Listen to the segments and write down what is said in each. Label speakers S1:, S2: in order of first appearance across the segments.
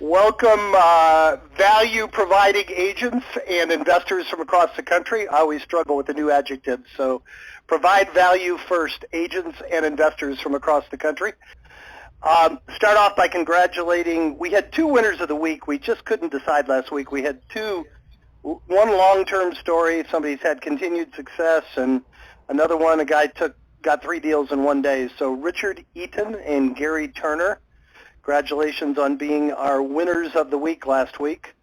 S1: Welcome, value-providing agents and investors from across the country. I always struggle with the new adjectives, so provide value first, agents and investors from across the country. Start off by congratulating, we had two winners of the week. We just couldn't decide last week. We had one long-term story, somebody's had continued success, and another one, a guy got 3 deals in 1 day. So Richard Eaton and Gary Turner, congratulations on being our winners of the week last week.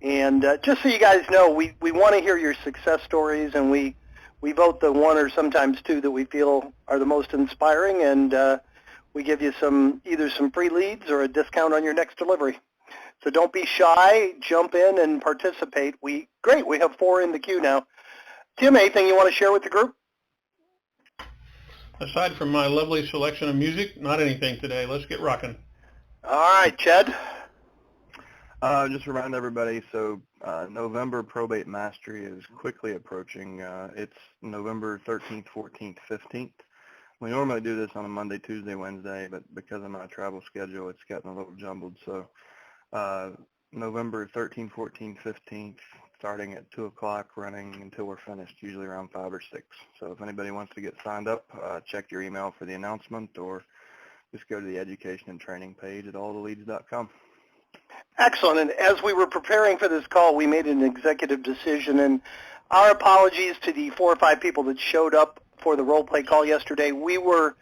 S1: And just so you guys know, we want to hear your success stories, and we vote the one or sometimes two that we feel are the most inspiring, and we give you either some free leads or a discount on your next delivery. So don't be shy, jump in and participate. Great, we have 4 in the queue now. Tim, anything you want to share with the group?
S2: Aside from my lovely selection of music, not anything today. Let's get rocking.
S1: All right, Chad.
S3: Just remind everybody, so November Probate Mastery is quickly approaching. It's November 13th, 14th, 15th. We normally do this on a Monday, Tuesday, Wednesday, but because of my travel schedule, it's gotten a little jumbled. So November 13th, 14th, 15th, starting at 2 o'clock, running until we're finished, usually around 5 or 6. So if anybody wants to get signed up, check your email for the announcement, or just go to the education and training page at alltheleads.com.
S1: Excellent. And as we were preparing for this call, we made an executive decision, and our apologies to the 4 or 5 people that showed up for the role play call yesterday. We were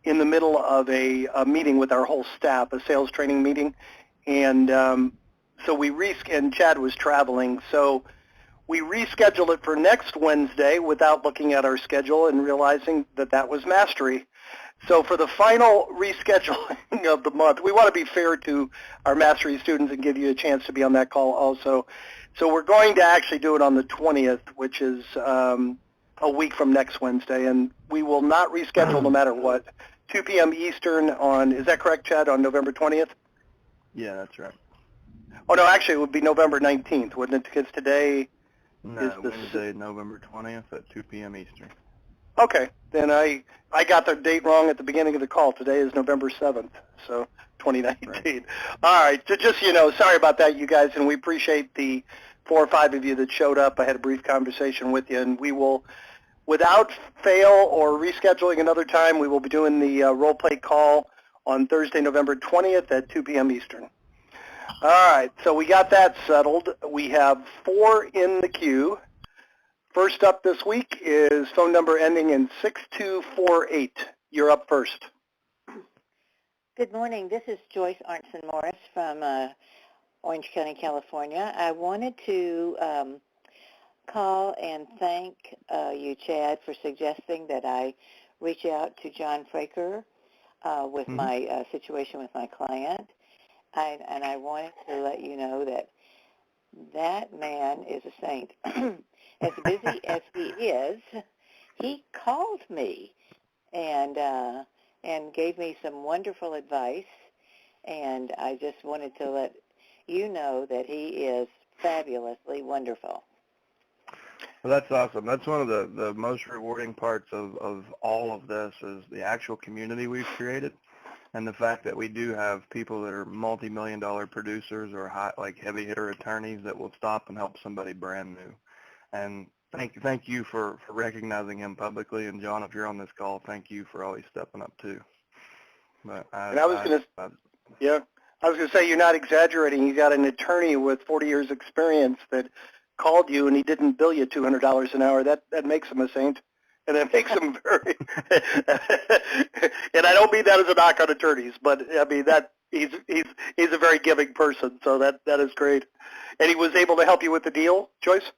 S1: in the middle of a meeting with our whole staff, a sales training meeting, and so and Chad was traveling, so we rescheduled it for next Wednesday without looking at our schedule and realizing that was Mastery. So for the final rescheduling of the month, we want to be fair to our Mastery students and give you a chance to be on that call also. So we're going to actually do it on the 20th, which is a week from next Wednesday, and we will not reschedule no matter what. 2 p.m. Eastern on, is that correct, Chad, on November 20th?
S3: Yeah, that's right.
S1: Oh, no, actually it would be November 19th, wouldn't it? Because today is
S3: Wednesday, November 20th at 2 p.m. Eastern.
S1: Okay, then I got the date wrong at the beginning of the call. Today is November 7th, so 2019. Right. All right, so just, sorry about that, you guys, and we appreciate the 4 or 5 of you that showed up. I had a brief conversation with you, and we will, without fail or rescheduling another time, we will be doing the role play call on Thursday, November 20th at 2 p.m. Eastern. All right, so we got that settled. We have 4 in the queue. First up this week is phone number ending in 6248. You're up first.
S4: Good morning. This is Joyce Arnston Morris from Orange County, California. I wanted to call and thank you, Chad, for suggesting that I reach out to Jon Fraker with my situation with my client. And I wanted to let you know that man is a saint. As busy as he is, he called me and gave me some wonderful advice, and I just wanted to let you know that he is fabulously wonderful.
S3: Well, that's awesome. That's one of the most rewarding parts of all of this is the actual community we've created, and the fact that we do have people that are multi-million-dollar producers or like heavy hitter attorneys that will stop and help somebody brand new. And thank you for recognizing him publicly. And John, if you're on this call, thank you for always stepping up too. But I was going to say, you're not exaggerating. You got an attorney with 40 years experience that called you and he didn't bill you $200 an hour. That makes him a saint. And it makes him very, and I don't mean that as a knock on attorneys, but I mean that he's a very giving person. So that is great. And he was able to help you with the deal, Joyce?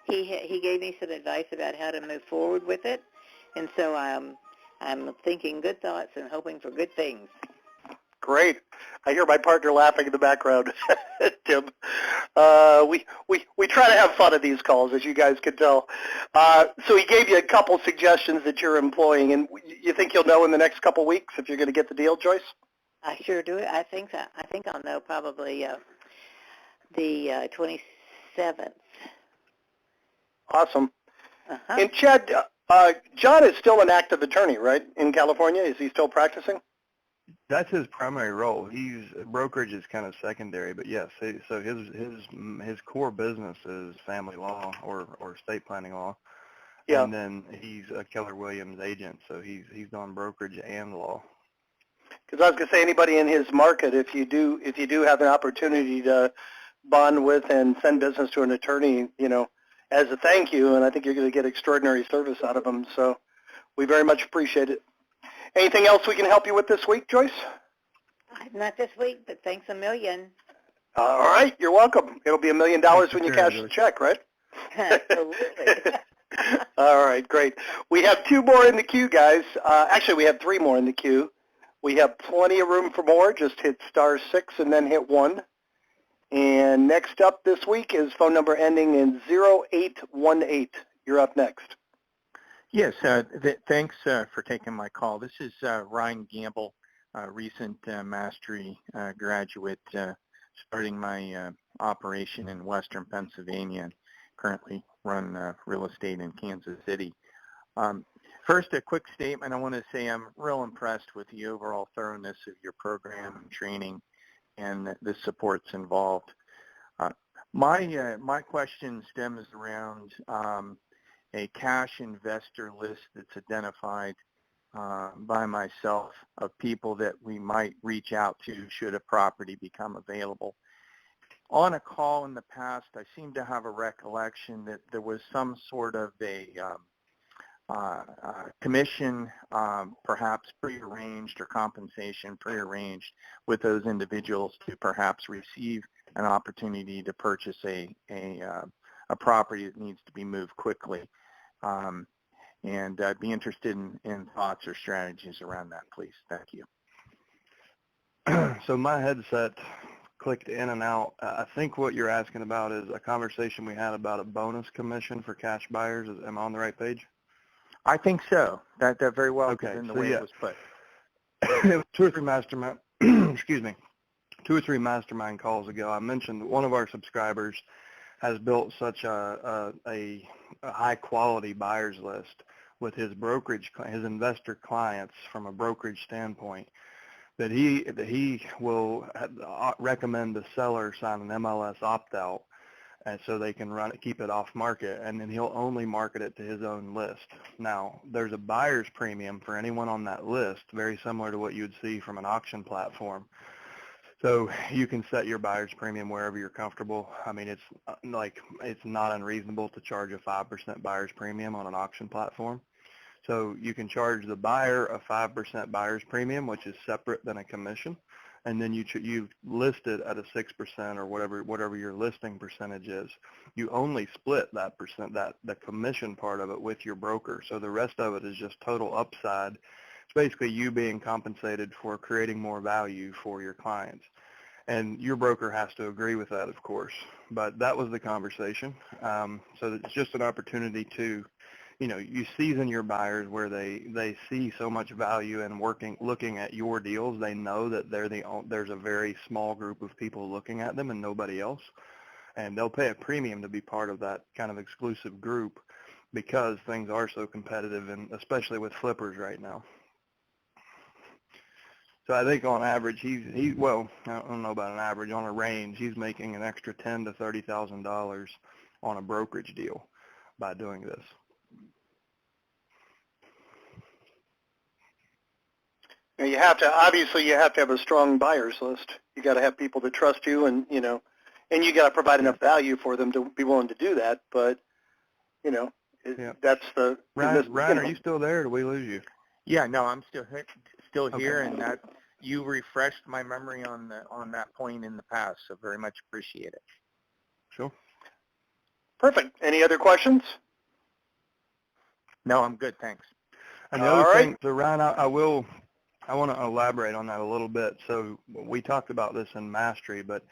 S4: He gave me some advice about how to move forward with it, and so I'm thinking good thoughts and hoping for good things.
S1: Great. I hear my partner laughing in the background, Tim. We try to have fun at these calls, as you guys can tell. So he gave you a couple suggestions that you're employing, and you think you'll know in the next couple weeks if you're going to get the deal, Joyce?
S4: I sure do. I think so. I think I'll know probably the 27th.
S1: Awesome. And Chad, Jon is still an active attorney, right, in California? Is he still practicing?
S3: That's his primary role. Brokerage is kind of secondary, but yes. So his core business is family law or estate planning law,
S1: Yeah.
S3: and then he's a Keller Williams agent, so he's done brokerage and law.
S1: Because I was going to say, anybody in his market, if you do have an opportunity to bond with and send business to an attorney, as a thank you, and I think you're going to get extraordinary service out of him. So we very much appreciate it. Anything else we can help you with this week, Joyce?
S4: Not this week, but thanks a million.
S1: All right, you're welcome. It'll be $1 million when you cash the check, right?
S4: Absolutely.
S1: All right, great. We have 2 more in the queue, guys. Actually, we have 3 more in the queue. We have plenty of room for more. Just hit *6 and then hit 1. And next up this week is phone number ending in 0818. You're up next.
S5: Yes, thanks for taking my call. This is Ryan Gamble, recent Mastery graduate, starting my operation in Western Pennsylvania and currently run real estate in Kansas City. First, a quick statement. I want to say I'm real impressed with the overall thoroughness of your program and training and the supports involved. My question stems around a cash investor list that's identified by myself of people that we might reach out to should a property become available. On a call in the past, I seem to have a recollection that there was some sort of a commission, perhaps prearranged, or compensation prearranged with those individuals to perhaps receive an opportunity to purchase a property that needs to be moved quickly. And I'd be interested in thoughts or strategies around that, please. Thank you.
S3: So my headset clicked in and out. I think what you're asking about is a conversation we had about a bonus commission for cash buyers. Am I on the right page?
S5: I think so. That very well
S3: Okay,
S5: in the
S3: so
S5: way
S3: yeah.
S5: it was put.
S3: It was 2 or 3 mastermind, excuse me, 2 or 3 mastermind calls ago, I mentioned one of our subscribers has built such a high quality buyers list with his brokerage, his investor clients from a brokerage standpoint, that he will recommend the seller sign an MLS opt-out, and so they can keep it off market, and then he'll only market it to his own list. Now, there's a buyer's premium for anyone on that list, very similar to what you'd see from an auction platform. So you can set your buyer's premium wherever you're comfortable. I mean, it's not unreasonable to charge a 5% buyer's premium on an auction platform. So you can charge the buyer a 5% buyer's premium, which is separate than a commission, and then you list it at a 6% or whatever your listing percentage is. You only split that percent, the commission part of it, with your broker. So the rest of it is just total upside. It's basically you being compensated for creating more value for your clients. And your broker has to agree with that, of course. But that was the conversation. So it's just an opportunity to, you season your buyers where they see so much value in looking at your deals. They know that there's a very small group of people looking at them and nobody else. And they'll pay a premium to be part of that kind of exclusive group because things are so competitive, and especially with flippers right now. So I think on average, well, I don't know about an average, on a range, he's making an extra $10,000 to $30,000 on a brokerage deal by doing this.
S1: Now you have to have a strong buyers list. You got to have people that trust you, and and you got to provide enough value for them to be willing to do that. But that's the
S3: Ryan, are you still there, or did we lose you?
S5: Yeah, no, I'm still here,
S3: Okay.
S5: and that you refreshed my memory on that point in the past, so very much appreciate it.
S3: Sure.
S1: Perfect. Any other questions?
S5: No, I'm good, thanks.
S3: And the other thing, so Ryan, I want to elaborate on that a little bit. So we talked about this in Mastery, but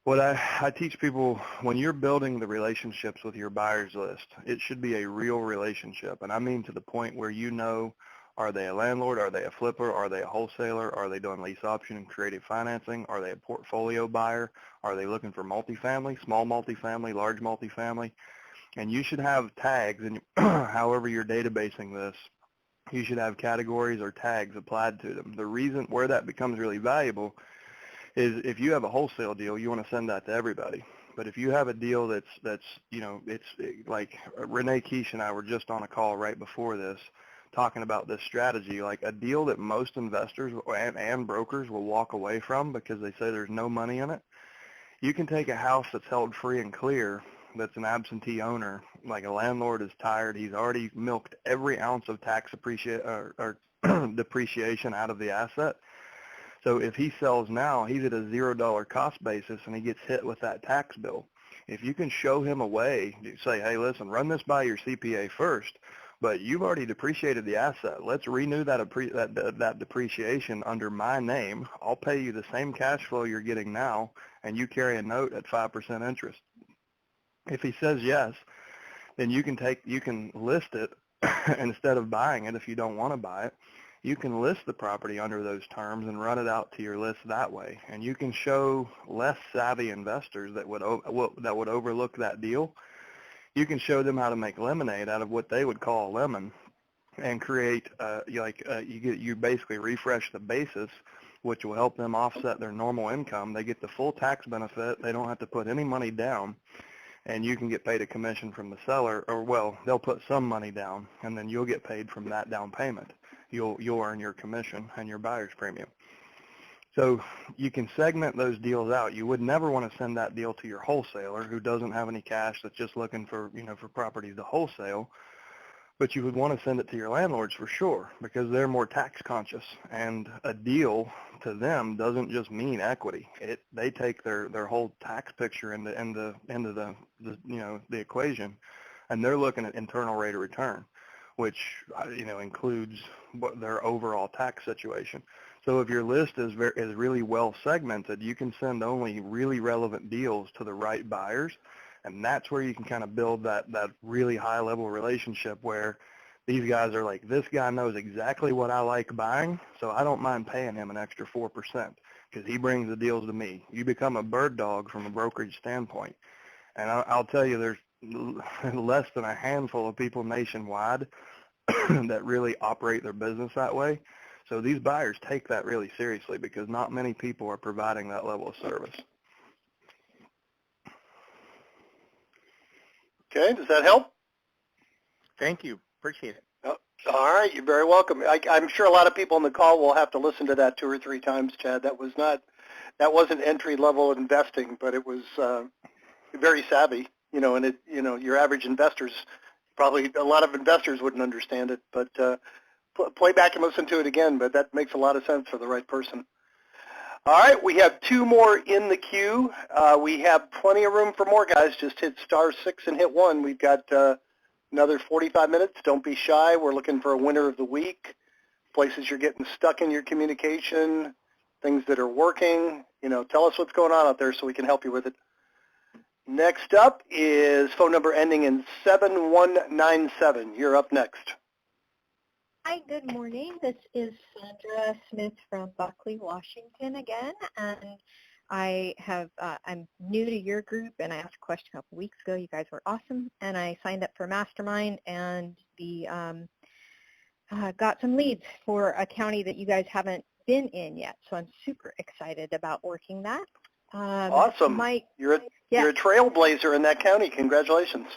S3: what I teach people, when you're building the relationships with your buyers list, it should be a real relationship. And I mean to the point where are they a landlord? Are they a flipper? Are they a wholesaler? Are they doing lease option and creative financing? Are they a portfolio buyer? Are they looking for multifamily, small multifamily, large multifamily? And you should have tags, and however you're databasing this, you should have categories or tags applied to them. The reason where that becomes really valuable is if you have a wholesale deal, you want to send that to everybody. But if you have a deal that's it's like Renee Keish and I were just on a call right before this talking about this strategy, like a deal that most investors and brokers will walk away from because they say there's no money in it. You can take a house that's held free and clear, that's an absentee owner, like a landlord is tired, he's already milked every ounce of tax or depreciation out of the asset. So if he sells now, he's at a $0 cost basis and he gets hit with that tax bill. If you can show him a way, you say, hey, listen, run this by your CPA first, but you've already depreciated the asset. Let's renew that depreciation under my name. I'll pay you the same cash flow you're getting now, and you carry a note at 5% interest. If he says yes, then you can list it instead of buying it. If you don't want to buy it, you can list the property under those terms and run it out to your list that way. And you can show less savvy investors that would overlook that deal. You can show them how to make lemonade out of what they would call a lemon, and create you basically refresh the basis, which will help them offset their normal income. They get the full tax benefit. They don't have to put any money down, and you can get paid a commission from the seller, or well, they'll put some money down, and then you'll get paid from that down payment. You'll earn your commission and your buyer's premium. So you can segment those deals out. You would never want to send that deal to your wholesaler who doesn't have any cash, that's just looking for properties to wholesale. But you would want to send it to your landlords for sure, because they're more tax conscious, and a deal to them doesn't just mean equity. They take their whole tax picture into the equation, and they're looking at internal rate of return, which includes their overall tax situation. So if your list is really well segmented, you can send only really relevant deals to the right buyers, and that's where you can kind of build that really high-level relationship where these guys are like, this guy knows exactly what I like buying, so I don't mind paying him an extra 4% because he brings the deals to me. You become a bird dog from a brokerage standpoint. And I'll tell you, there's less than a handful of people nationwide that really operate their business that way. So these buyers take that really seriously because not many people are providing that level of service.
S1: Okay, does that help?
S5: Thank you. Appreciate it.
S1: Oh, all right, you're very welcome. I'm sure a lot of people on the call will have to listen to that 2 or 3 times, Chad. That wasn't entry-level investing, but it was very savvy. And your average investors, probably a lot of investors wouldn't understand it, but play back and listen to it again, but that makes a lot of sense for the right person. All right, we have 2 more in the queue. We have plenty of room for more, guys. Just hit *6 and hit 1. We've got another 45 minutes. Don't be shy. We're looking for a winner of the week, places you're getting stuck in your communication, things that are working. Tell us what's going on out there so we can help you with it. Next up is phone number ending in 7197. You're up next.
S6: Hi, good morning. This is Sandra Smith from Buckley, Washington again, and I'm new to your group, and I asked a question a couple weeks ago. You guys were awesome, and I signed up for Mastermind, and got some leads for a county that you guys haven't been in yet, so I'm super excited about working that.
S1: Awesome. You're a trailblazer in that county. Congratulations.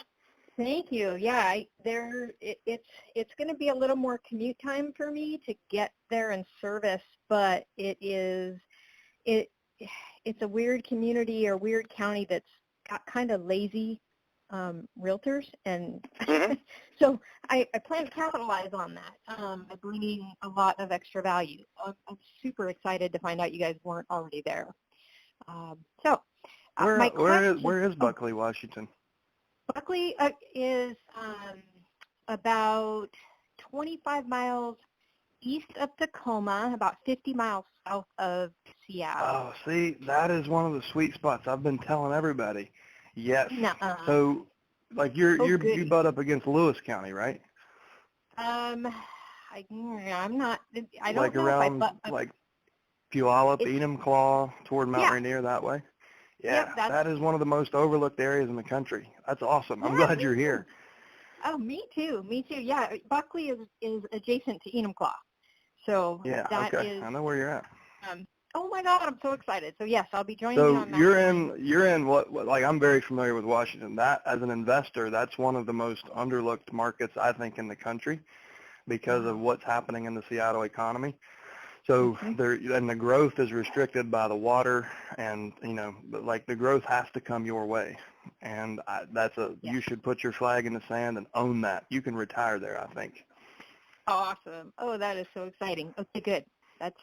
S6: Thank you. Yeah, it's going to be a little more commute time for me to get there and service, but it's a weird community or weird county that's got kind of lazy realtors, and so I plan to capitalize on that by bringing a lot of extra value. I'm super excited to find out you guys weren't already there.
S3: Where is Buckley, Washington?
S6: Buckley is about 25 miles east of Tacoma, about 50 miles south of Seattle.
S3: Oh, see, that is one of the sweet spots I've been telling everybody. Yes. So, like you butt up against Lewis County, right?
S6: I'm not. I don't
S3: like
S6: know
S3: around
S6: if I
S3: like Puyallup, Enumclaw, toward Mount Rainier that way. Yeah, that is one of the most overlooked areas in the country. That's awesome. I'm glad you're here.
S6: Oh, me too. Me too. Yeah, Buckley is adjacent to Enumclaw. So
S3: Yeah,
S6: that
S3: okay.
S6: is,
S3: I know where you're at.
S6: oh my God, I'm so excited. So yes, I'll be joining you
S3: So
S6: on that.
S3: you're in what, like, I'm very familiar with Washington. That, as an investor, that's one of the most underlooked markets, I think, in the country because of what's happening in the Seattle economy. So there, and the growth is restricted by the water, and like the growth has to come your way, and you should put your flag in the sand and own that. You can retire there, I think.
S6: Awesome. Oh, that is so exciting. Okay, good. That's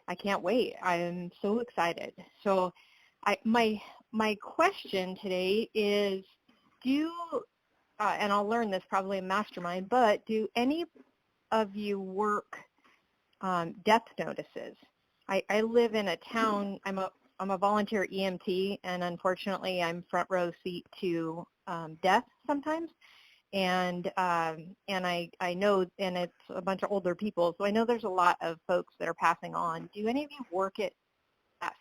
S6: I can't wait. I am so excited. So my question today is, and I'll learn this probably in Mastermind, but do any of you work death notices? I live in a town, I'm a volunteer EMT, and unfortunately I'm front row seat to death sometimes. And I know, and it's a bunch of older people, so I know there's a lot of folks that are passing on. Do any of you work at that?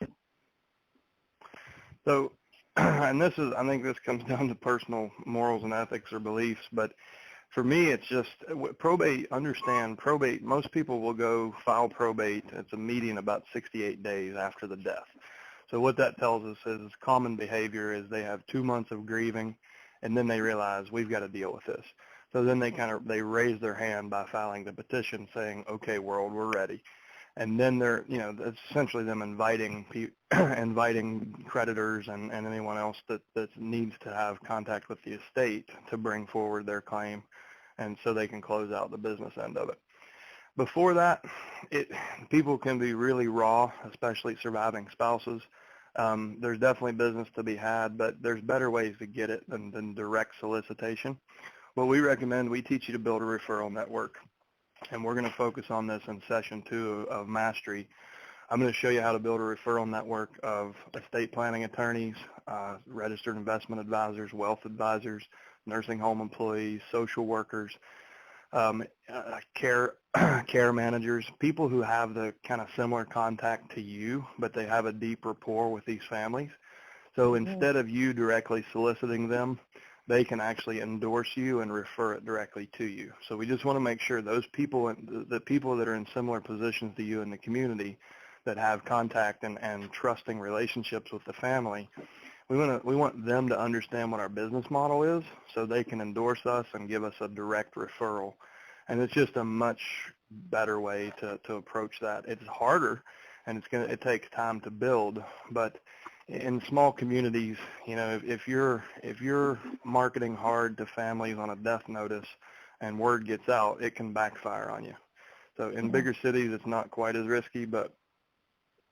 S3: So, and I think this comes down to personal morals and ethics or beliefs, but for me, it's just probate. Understand probate. Most people will go file probate. It's a median about 68 days after the death. So what that tells us is common behavior is they have 2 months of grieving, and then they realize we've got to deal with this. So then they raise their hand by filing the petition, saying, "Okay, world, we're ready." And then it's essentially them inviting creditors and anyone else that needs to have contact with the estate to bring forward their claim, and so they can close out the business end of it. Before that, people can be really raw, especially surviving spouses. There's definitely business to be had, but there's better ways to get it than direct solicitation. What we recommend, we teach you to build a referral network, and we're going to focus on this in session 2 of Mastery. I'm going to show you how to build a referral network of estate planning attorneys, registered investment advisors, wealth advisors, nursing home employees, social workers, care managers, people who have the kind of similar contact to you, but they have a deep rapport with these families. So instead of you directly soliciting them, they can actually endorse you and refer it directly to you. So we just want to make sure those people, the people that are in similar positions to you in the community that have contact and trusting relationships with the family, we want them to understand what our business model is so they can endorse us and give us a direct referral. And it's just a much better way to approach that. It's harder, and it takes time to build, but in small communities, if you're marketing hard to families on a death notice and word gets out, it can backfire on you. So in bigger cities, it's not quite as risky, but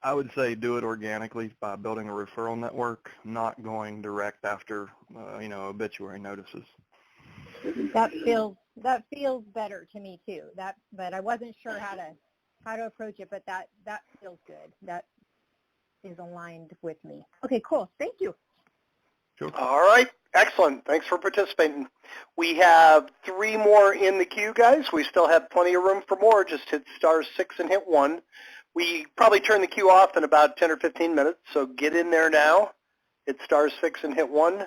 S3: I would say do it organically by building a referral network, not going direct after, obituary notices.
S6: That feels better to me too. But I wasn't sure how to approach it, but that feels good. That is aligned with me. Okay, cool. Thank you.
S3: Sure.
S1: All right. Excellent. Thanks for participating. We have 3 more in the queue, guys. We still have plenty of room for more. Just hit *6 and hit 1. We probably turn the queue off in about 10 or 15 minutes, so get in there now. Hit *6 and hit 1.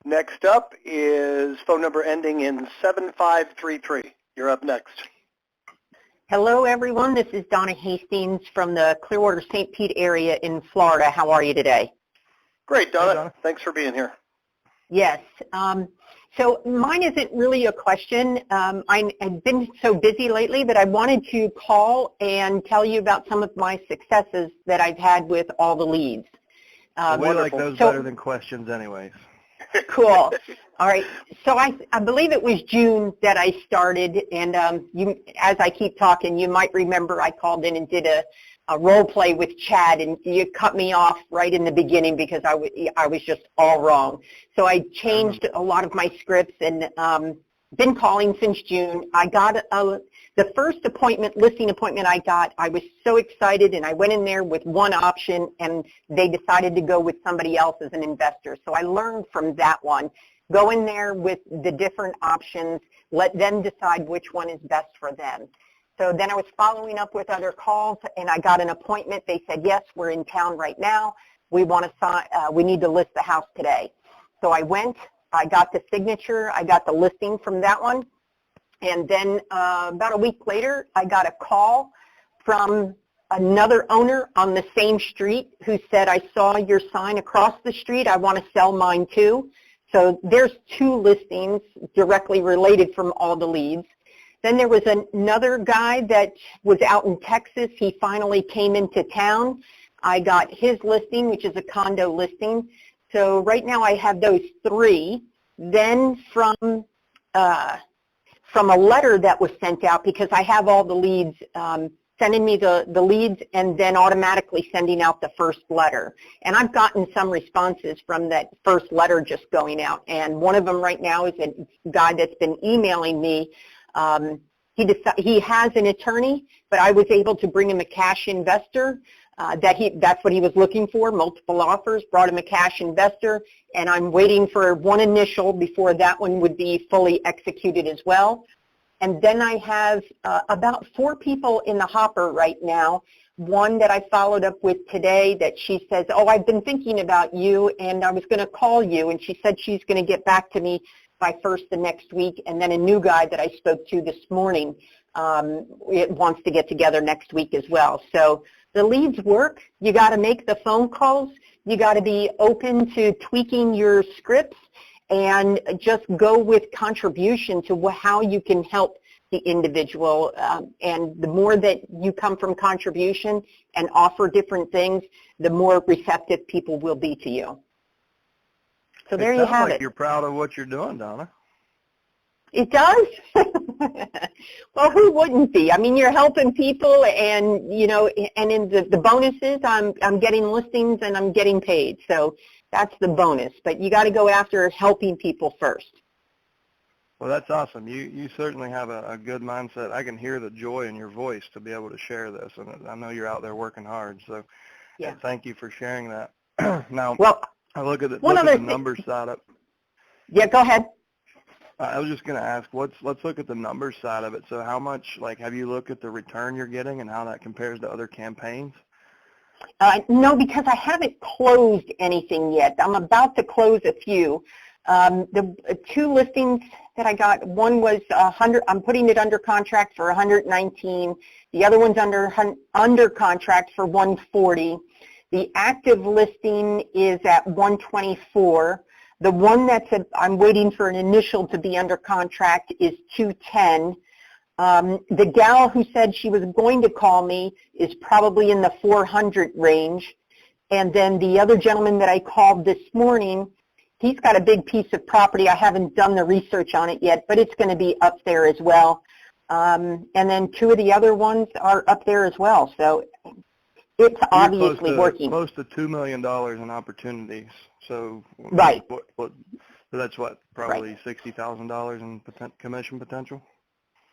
S1: Next up is phone number ending in 7533. You're up next.
S7: Hello, everyone. This is Donna Hastings from the Clearwater, St. Pete area in Florida. How are you today?
S1: Great, Donna.
S3: Hey, Donna.
S1: Thanks for being here.
S7: Yes. So mine isn't really a question. I've been so busy lately, but I wanted to call and tell you about some of my successes that I've had with all the leads.
S3: We like those better than questions anyways.
S7: Cool. All right. So I believe it was June that I started, and as I keep talking, you might remember I called in and did a role play with Chad, and you cut me off right in the beginning because I was just all wrong. So I changed a lot of my scripts and been calling since June. I got the first listing appointment I got, I was so excited, and I went in there with one option, and they decided to go with somebody else as an investor. So I learned from that one. Go in there with the different options, let them decide which one is best for them. So then I was following up with other calls, and I got an appointment. They said, yes, we're in town right now. We need to list the house today. So I went, I got the signature, I got the listing from that one, and then about a week later, I got a call from another owner on the same street who said, I saw your sign across the street, I want to sell mine too. So there's 2 listings directly related from all the leads. Then there was another guy that was out in Texas. He finally came into town. I got his listing, which is a condo listing. So right now I have those 3. Then from a letter that was sent out, because I have all the leads, sending me the leads and then automatically sending out the first letter. And I've gotten some responses from that first letter just going out. And one of them right now is a guy that's been emailing me. He has an attorney, but I was able to bring him a cash investor. That's what he was looking for, multiple offers, brought him a cash investor, and I'm waiting for one initial before that one would be fully executed as well. And then I have about 4 people in the hopper right now. One that I followed up with today that she says, oh, I've been thinking about you and I was going to call you, and she said she's going to get back to me by first the next week. And then a new guy that I spoke to this morning wants to get together next week as well. So the leads work. You got to make the phone calls. You got to be open to tweaking your scripts and just go with contribution to how you can help the individual. And the more that you come from contribution and offer different things, the more receptive people will be to you. So there you have it.
S3: You're proud of what you're doing, Donna.
S7: It does? Well, who wouldn't be? I mean, you're helping people, and, you know, and in the bonuses, I'm getting listings and I'm getting paid. So that's the bonus. But you got to go after helping people first.
S3: Well, that's awesome. You certainly have a good mindset. I can hear the joy in your voice to be able to share this, and I know you're out there working hard. So
S7: yeah,
S3: thank you for sharing that. Now,
S7: well,
S3: I look at the numbers side of it.
S7: Yeah, go ahead.
S3: I was just going to ask, let's look at the numbers side of it. So how much, have you looked at the return you're getting and how that compares to other campaigns?
S7: No, because I haven't closed anything yet. I'm about to close a few. The 2 listings that I got, one was 100. I'm putting it under contract for 119. The other one's under contract for 140. The active listing is at 124. The one that's I'm waiting for an initial to be under contract is 210. The gal who said she was going to call me is probably in the 400 range. And then the other gentleman that I called this morning, he's got a big piece of property. I haven't done the research on it yet, but it's going to be up there as well. And then 2 of the other ones are up there as well. So it's obviously working.
S3: Close to $2 million in opportunities. So
S7: right.
S3: So that's what, probably right. $60,000 in commission potential?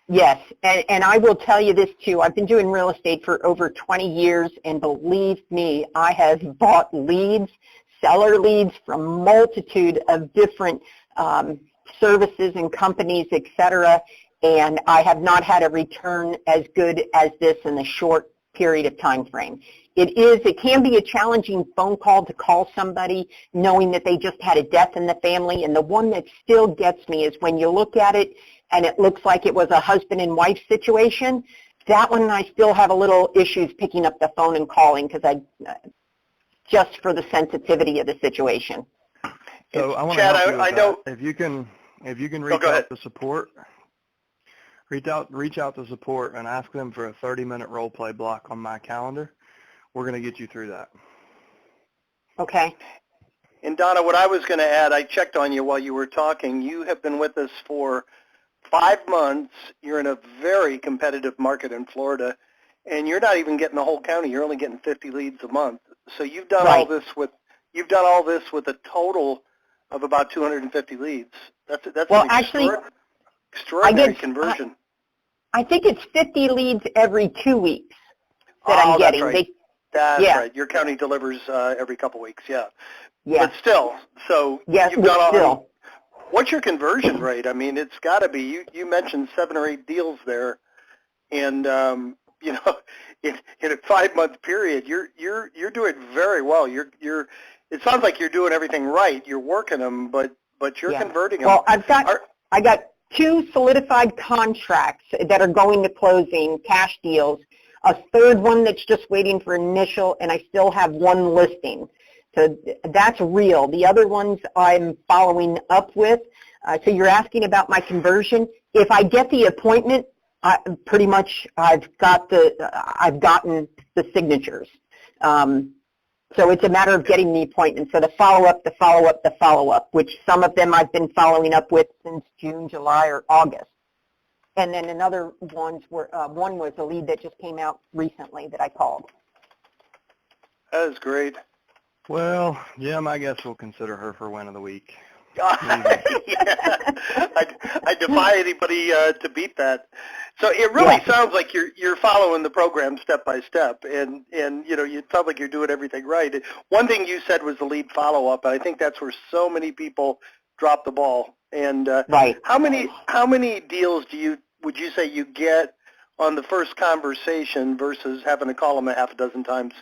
S7: Yes, and I will tell you this too. I've been doing real estate for over 20 years, and believe me, I have bought leads, seller leads from multitude of different services and companies, etc., and I have not had a return as good as this in a short period of time frame. It can be a challenging phone call to call somebody knowing that they just had a death in the family, and the one that still gets me is when you look at it and it looks like it was a husband and wife situation. That one I still have a little issues picking up the phone and calling because just for the sensitivity of the situation.
S3: So I want to help you with that. If you can reach out to support. Reach out to support and ask them for a 30-minute role play block on my calendar. We're going to get you through that.
S7: Okay.
S1: And Donna, what I was going to add, I checked on you while you were talking. You have been with us for 5 months. You're in a very competitive market in Florida, and you're not even getting the whole county. You're only getting 50 leads a month. So you've done all this with a total of about 250 leads. That's
S7: well,
S1: an
S7: actually,
S1: extraordinary conversion.
S7: I think it's 50 leads every 2 weeks that I'm getting.
S1: That's right. That's right. Your county delivers every couple weeks, yeah. But still, so
S7: yes,
S1: you've got
S7: still.
S1: What's your conversion rate? I mean, it's got to be. You mentioned 7 or 8 deals there, and in a 5-month period, you're doing very well. It sounds like you're doing everything right. You're working them, but but you're converting them.
S7: Well, I got 2 solidified contracts that are going to closing, cash deals, a third one that's just waiting for initial, and I still have 1 listing. So that's real. The other ones I'm following up with. So you're asking about my conversion. If I get the appointment, pretty much I've gotten the signatures. So it's a matter of getting the appointment. So the follow-up, which some of them I've been following up with since June, July, or August. And then another one was a lead that just came out recently that I called.
S1: That is great.
S3: Well, Jim, I guess we'll consider her for win of the week.
S1: Yeah. I defy anybody to beat that. So it really sounds like you're following the program step by step, and you know, it sounds like you're doing everything right. One thing you said was the lead follow-up, and I think that's where so many people drop the ball. And how many deals would you say you get on the first conversation versus having to call them a half a dozen times?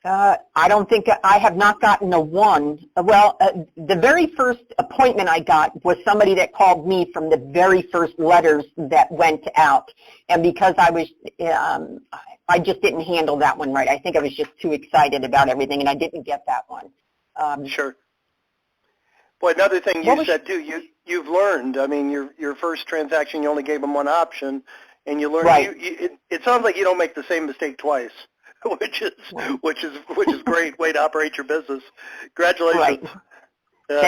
S7: I don't think I have not gotten a 1. Well, the very first appointment I got was somebody that called me from the very first letters that went out, and because I just didn't handle that one right. I think I was just too excited about everything, and I didn't get that one. Sure.
S1: Boy, another thing you said too, you've learned. I mean, your first transaction, you only gave them 1 option, and you learned. Right. It sounds like you don't make the same mistake twice. Which is great way to operate your business. Congratulations.
S7: Right.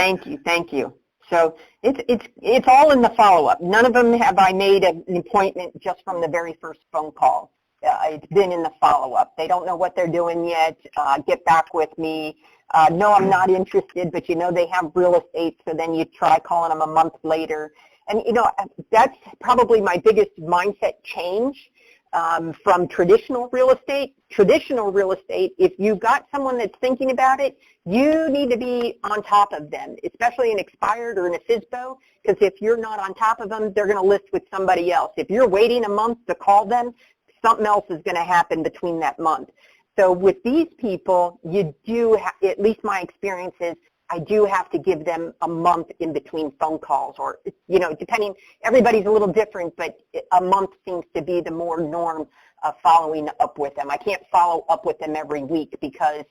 S7: Thank you. So it's all in the follow-up. None of them have I made an appointment just from the very first phone call. It's been in the follow-up. They don't know what they're doing yet. Get back with me. No, I'm not interested, but you know they have real estate, so then you try calling them a month later. And you know, that's probably my biggest mindset change. From traditional real estate, if you've got someone that's thinking about it, you need to be on top of them, especially an expired or in a FSBO, because if you're not on top of them, they're going to list with somebody else. If you're waiting a month to call them, something else is going to happen between that month. So with these people, you do, at least my experience is, I do have to give them a month in between phone calls, or, you know, depending, everybody's a little different, but a month seems to be the more norm of following up with them. I can't follow up with them every week because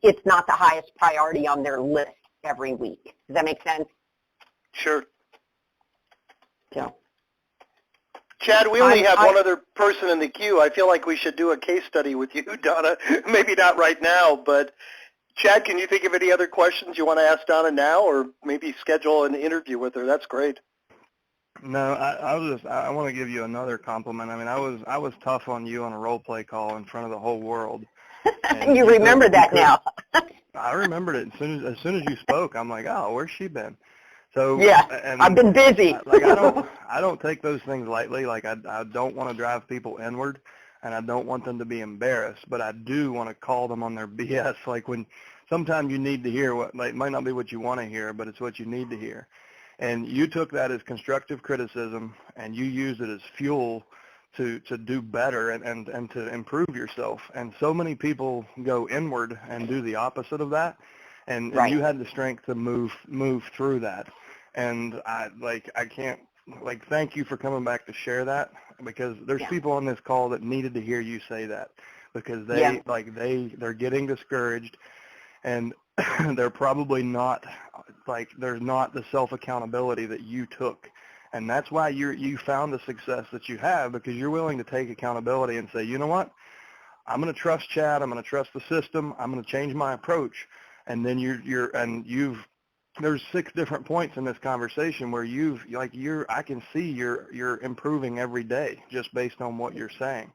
S7: it's not the highest priority on their list every week. Does that make sense?
S1: Sure.
S7: So.
S1: Chad, we only have one other person in the queue. I feel like we should do a case study with you, Donna. Maybe not right now, but Chad, can you think of any other questions you want to ask Donna now, or maybe schedule an interview with her? That's great.
S3: No, I want to give you another compliment. I mean, I was tough on you on a role play call in front of the whole world.
S7: You remember that now.
S3: I remembered it as soon as you spoke. I'm like, oh, where's she been? So
S7: yeah, and I've been busy.
S3: Like I don't take those things lightly. Like I don't want to drive people inward, and I don't want them to be embarrassed. But I do want to call them on their BS. Like when sometimes you need to hear what, like, it might not be what you want to hear, but it's what you need to hear. And you took that as constructive criticism, and you used it as fuel to do better and to improve yourself. And so many people go inward and do the opposite of that. And you had the strength to move through that. And I can't, thank you for coming back to share that, because there's people on this call that needed to hear you say that, because they're getting discouraged, and they're probably not, there's not the self-accountability that you took. And that's why you found the success that you have, because you're willing to take accountability and say, you know what, I'm going to trust Chad, I'm going to trust the system, I'm going to change my approach. And then there's 6 different points in this conversation where I can see you're improving every day just based on what you're saying.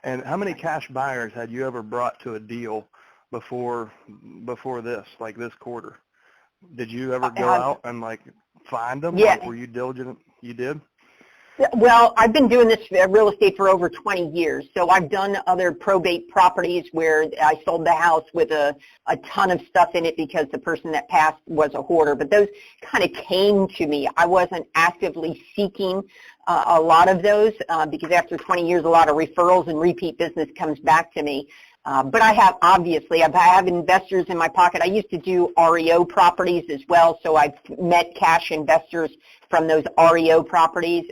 S3: And how many cash buyers had you ever brought to a deal before this, like this quarter? Did you ever go out and find them?
S7: Yeah.
S3: Were you diligent? You did?
S7: Well, I've been doing this real estate for over 20 years, so I've done other probate properties where I sold the house with a ton of stuff in it because the person that passed was a hoarder, but those kind of came to me. I wasn't actively seeking a lot of those because after 20 years, a lot of referrals and repeat business comes back to me. But I have investors in my pocket. I used to do REO properties as well, so I've met cash investors from those REO properties.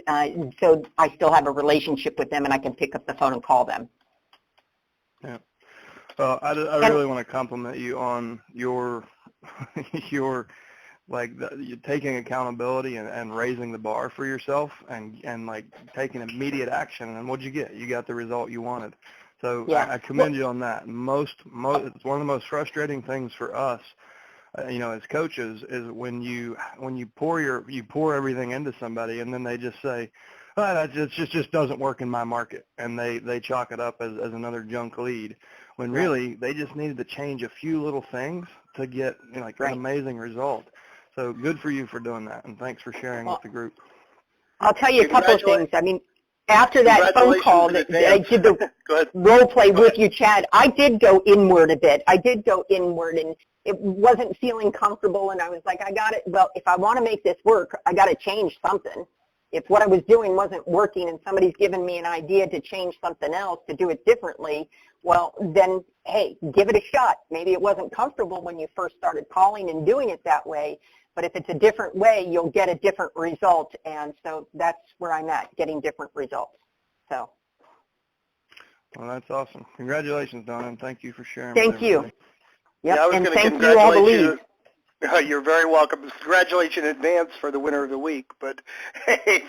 S7: So I still have a relationship with them, and I can pick up the phone and call them.
S3: Yeah. Well, I really want to compliment you on your you're taking accountability and raising the bar for yourself and like taking immediate action. And what'd you get? You got the result you wanted. So yeah. I commend you on that. It's one of the most frustrating things for us, as coaches, is when you pour everything into somebody and then they just say, oh, that just doesn't work in my market, and they chalk it up as another junk lead, when really they just needed to change a few little things to get an amazing result. So good for you for doing that, and thanks for sharing with the group.
S7: I'll tell you a couple of things. I mean, after that phone call that I did the role play with you, Chad, I did go inward a bit. I did go inward, and it wasn't feeling comfortable, and I was like, I got it. Well, if I want to make this work, I got to change something. If what I was doing wasn't working and somebody's given me an idea to change something else, to do it differently, well, then, hey, give it a shot. Maybe it wasn't comfortable when you first started calling and doing it that way, but if it's a different way, you'll get a different result. And so that's where I'm at, getting different results. So.
S3: Well, that's awesome. Congratulations, Donna, and thank you for sharing.
S7: Thank you. Yep.
S1: Yeah,
S7: and thank you all the leads.
S1: You're very welcome. Congratulations in advance for the winner of the week. But hey,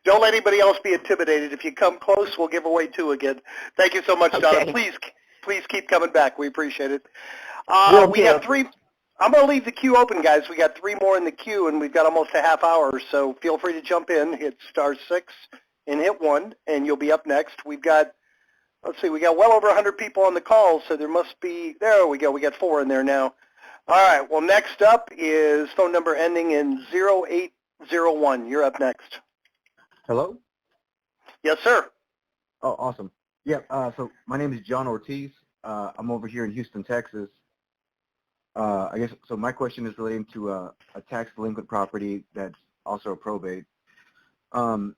S1: don't let anybody else be intimidated. If you come close, we'll give away 2 again. Thank you so much, Donna. Please keep coming back. We appreciate it. We have 3. I'm going to leave the queue open, guys. We got 3 more in the queue, and we've got almost a half hour. So feel free to jump in, hit *6, and hit 1, and you'll be up next. We've got, we got well over 100 people on the call, so there must be, there we go. We got 4 in there now. All right, well, next up is phone number ending in 0801. You're up next.
S8: Hello?
S1: Yes, sir.
S8: Oh, awesome. Yeah, so my name is Jon Ortiz. I'm over here in Houston, Texas. I guess, so my question is relating to a tax-delinquent property that's also a probate. So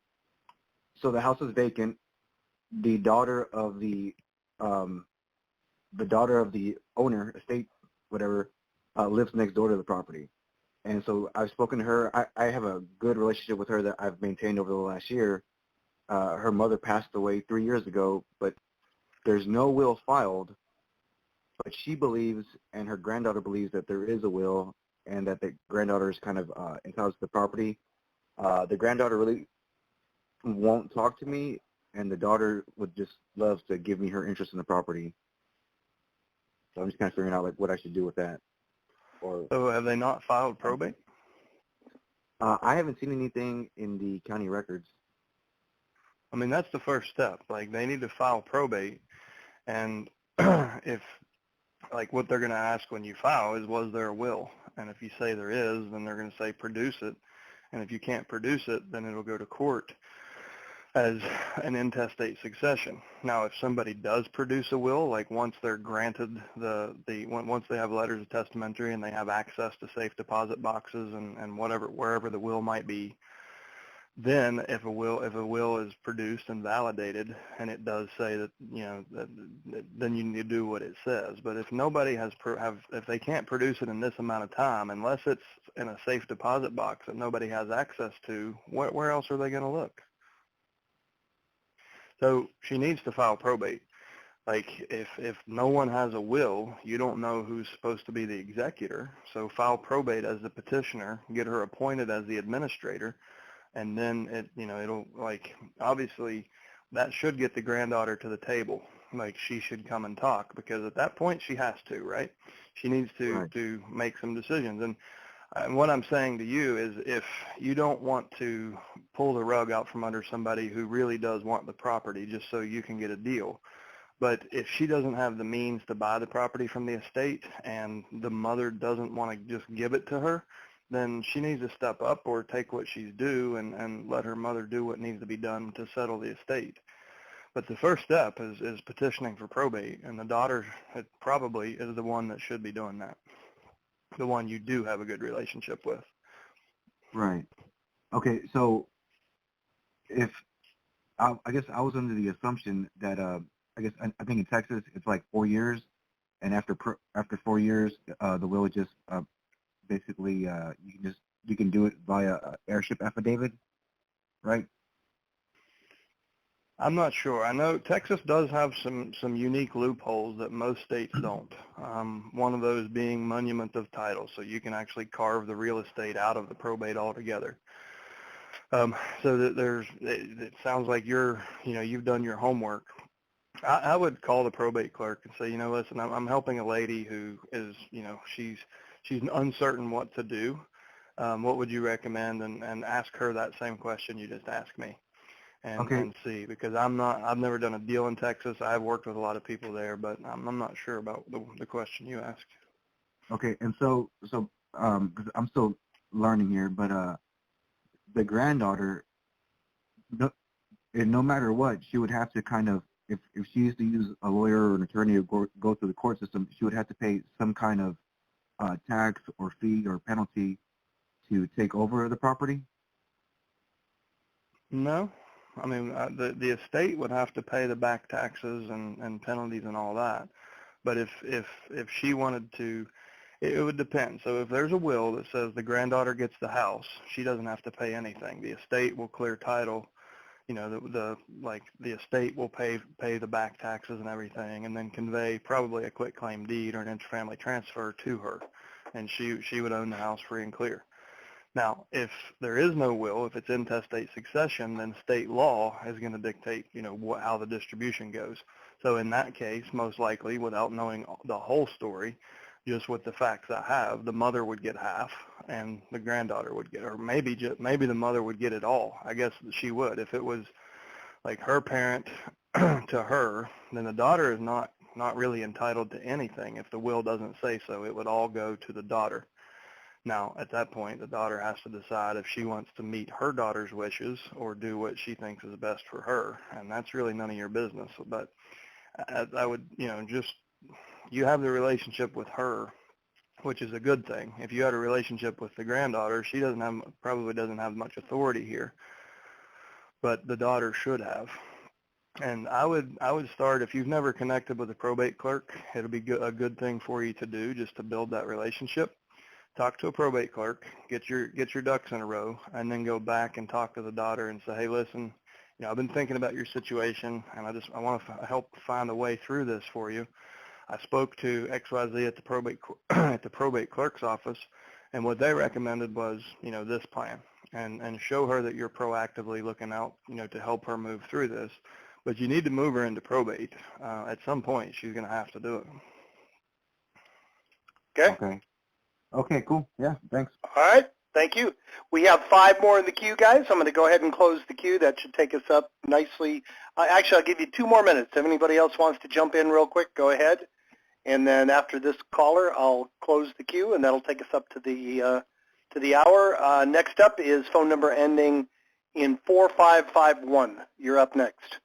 S8: the house is vacant. The daughter of the owner, estate, whatever, lives next door to the property. And so I've spoken to her. I have a good relationship with her that I've maintained over the last year. Her mother passed away 3 years ago, but there's no will filed. But she believes, and her granddaughter believes, that there is a will and that the granddaughter is kind of entitled to the property. The granddaughter really won't talk to me, and the daughter would just love to give me her interest in the property. So I'm just kind of figuring out like what I should do with that.
S3: So have they not filed probate?
S8: I haven't seen anything in the county records.
S3: I mean, that's the first step. Like, they need to file probate, and if, like, what they're going to ask when you file is, was there a will? And if you say there is, then they're going to say produce it. And if you can't produce it, then it'll go to court as an intestate succession. Now, if somebody does produce a will, like once they're granted once they have letters of testamentary and they have access to safe deposit boxes and wherever the will might be, then if a will is produced and validated and it does say that, then you need to do what it says. But if nobody if they can't produce it in this amount of time, unless it's in a safe deposit box that nobody has access to, where else are they going to look? So she needs to file probate. Like, if no one has a will, you don't know who's supposed to be the executor. So file probate as the petitioner, get her appointed as the administrator, and then it'll, like, obviously that should get the granddaughter to the table. Like, she should come and talk, because at that point she has to, right? She needs to make some decisions. And what I'm saying to you is, if you don't want to pull the rug out from under somebody who really does want the property just so you can get a deal, but if she doesn't have the means to buy the property from the estate and the mother doesn't want to just give it to her, then she needs to step up or take what she's due and let her mother do what needs to be done to settle the estate. But the first step is petitioning for probate, and the daughter probably is the one that should be doing that. The one you do have a good relationship with.
S8: Right. Okay, so if I guess I was under the assumption that I guess I think in Texas it's like 4 years, and after 4 years, the will is just basically you can do it via heirship affidavit, right?
S3: I'm not sure. I know Texas does have some unique loopholes that most states don't. One of those being monument of title, so you can actually carve the real estate out of the probate altogether. So that it sounds like you've done your homework. I would call the probate clerk and say, listen, I'm helping a lady who is, she's uncertain what to do. What would you recommend? And ask her that same question you just asked me. And see, because I've never done a deal in Texas. I've worked with a lot of people there, but I'm not sure about the question you asked.
S8: Okay, and so because I'm still learning here, but the granddaughter, no matter what, she would have to kind of, if she used to use a lawyer or an attorney or go through the court system, she would have to pay some kind of tax or fee or penalty to take over the property?
S3: No. I mean, the estate would have to pay the back taxes and penalties and all that. But if she wanted to, it would depend. So if there's a will that says the granddaughter gets the house, she doesn't have to pay anything. The estate will clear title. The estate will pay the back taxes and everything, and then convey probably a quitclaim deed or an interfamily transfer to her, and she would own the house free and clear. Now, if there is no will, if it's intestate succession, then state law is going to dictate, how the distribution goes. So in that case, most likely, without knowing the whole story, just with the facts I have, the mother would get half, and the granddaughter would get, or maybe the mother would get it all. I guess she would. If it was like her parent to her, then the daughter is not really entitled to anything. If the will doesn't say so, it would all go to the daughter. Now, at that point, the daughter has to decide if she wants to meet her daughter's wishes or do what she thinks is best for her, and that's really none of your business. But I would, you have the relationship with her, which is a good thing. If you had a relationship with the granddaughter, she probably doesn't have much authority here, but the daughter should have. And I would start, if you've never connected with a probate clerk, it'll be a good thing for you to do just to build that relationship. Talk to a probate clerk, get your ducks in a row, and then go back and talk to the daughter and say, hey, listen, I've been thinking about your situation, and I want to help find a way through this for you. I spoke to XYZ at the probate clerk's office, and what they recommended was, this plan, and show her that you're proactively looking out, to help her move through this. But you need to move her into probate. At some point, she's going to have to do it.
S1: Okay.
S8: Okay, cool. Yeah, thanks.
S1: All right. Thank you. We have 5 more in the queue, guys. I'm going to go ahead and close the queue. That should take us up nicely. Actually, I'll give you 2 more minutes. If anybody else wants to jump in real quick, go ahead. And then after this caller, I'll close the queue, and that'll take us up to the hour. Next up is phone number ending in 4551. You're up next.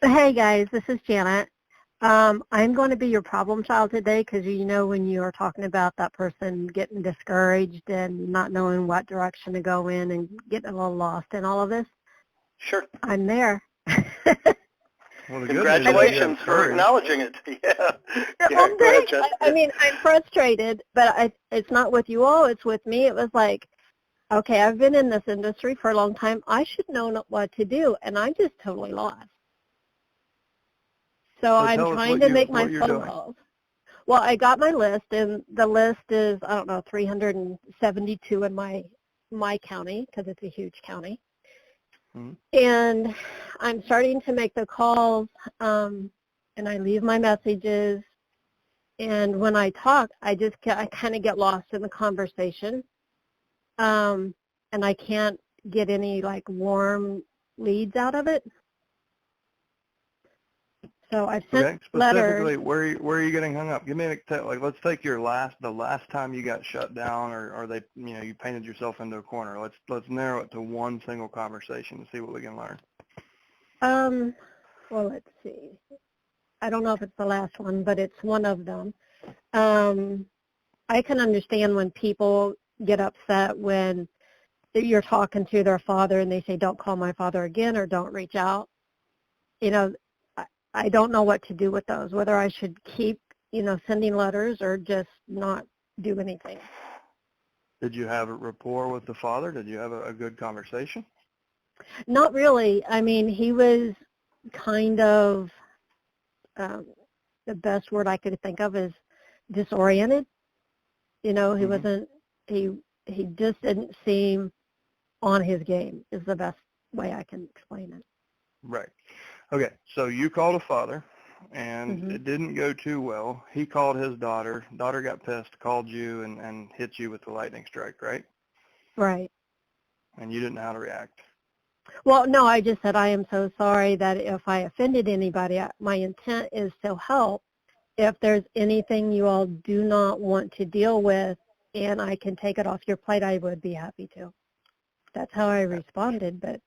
S6: Hey, guys. This is Janet. I'm going to be your problem child today because when you are talking about that person getting discouraged and not knowing what direction to go in and getting a little lost in all of this.
S1: Sure.
S6: I'm there.
S3: Well,
S1: congratulations for acknowledging it. Yeah.
S6: Go ahead, Jess. I mean, I'm frustrated, but it's not with you all. It's with me. It was like, okay, I've been in this industry for a long time. I should know what to do, and I'm just totally lost. So I'm trying to make my phone calls. Well, I got my list, and the list is, 372 in my county because it's a huge county. Mm-hmm. And I'm starting to make the calls, and I leave my messages. And when I talk, I kind of get lost in the conversation, and I can't get any warm leads out of it. So I've sent
S3: specifically,
S6: letters.
S3: where are you getting hung up? Give me let's take the last time you got shut down, or they you painted yourself into a corner. Let's narrow it to one single conversation and see what we can learn.
S6: Well, let's see. I don't know if it's the last one, but it's one of them. I can understand when people get upset when you're talking to their father and they say, "Don't call my father again," or "Don't reach out." I don't know what to do with those, whether I should keep, sending letters or just not do anything.
S3: Did you have a rapport with the father? Did you have a good conversation?
S6: Not really. I mean, he was kind of, the best word I could think of is disoriented. He wasn't, he just didn't seem on his game is the best way I can explain it.
S3: Right. Okay, so you called a father, and it didn't go too well. He called his daughter. Daughter got pissed, called you, and hit you with the lightning strike, right?
S6: Right.
S3: And you didn't know how to react.
S6: Well, no, I just said I am so sorry that if I offended anybody, my intent is to help. If there's anything you all do not want to deal with and I can take it off your plate, I would be happy to. That's how I responded, but.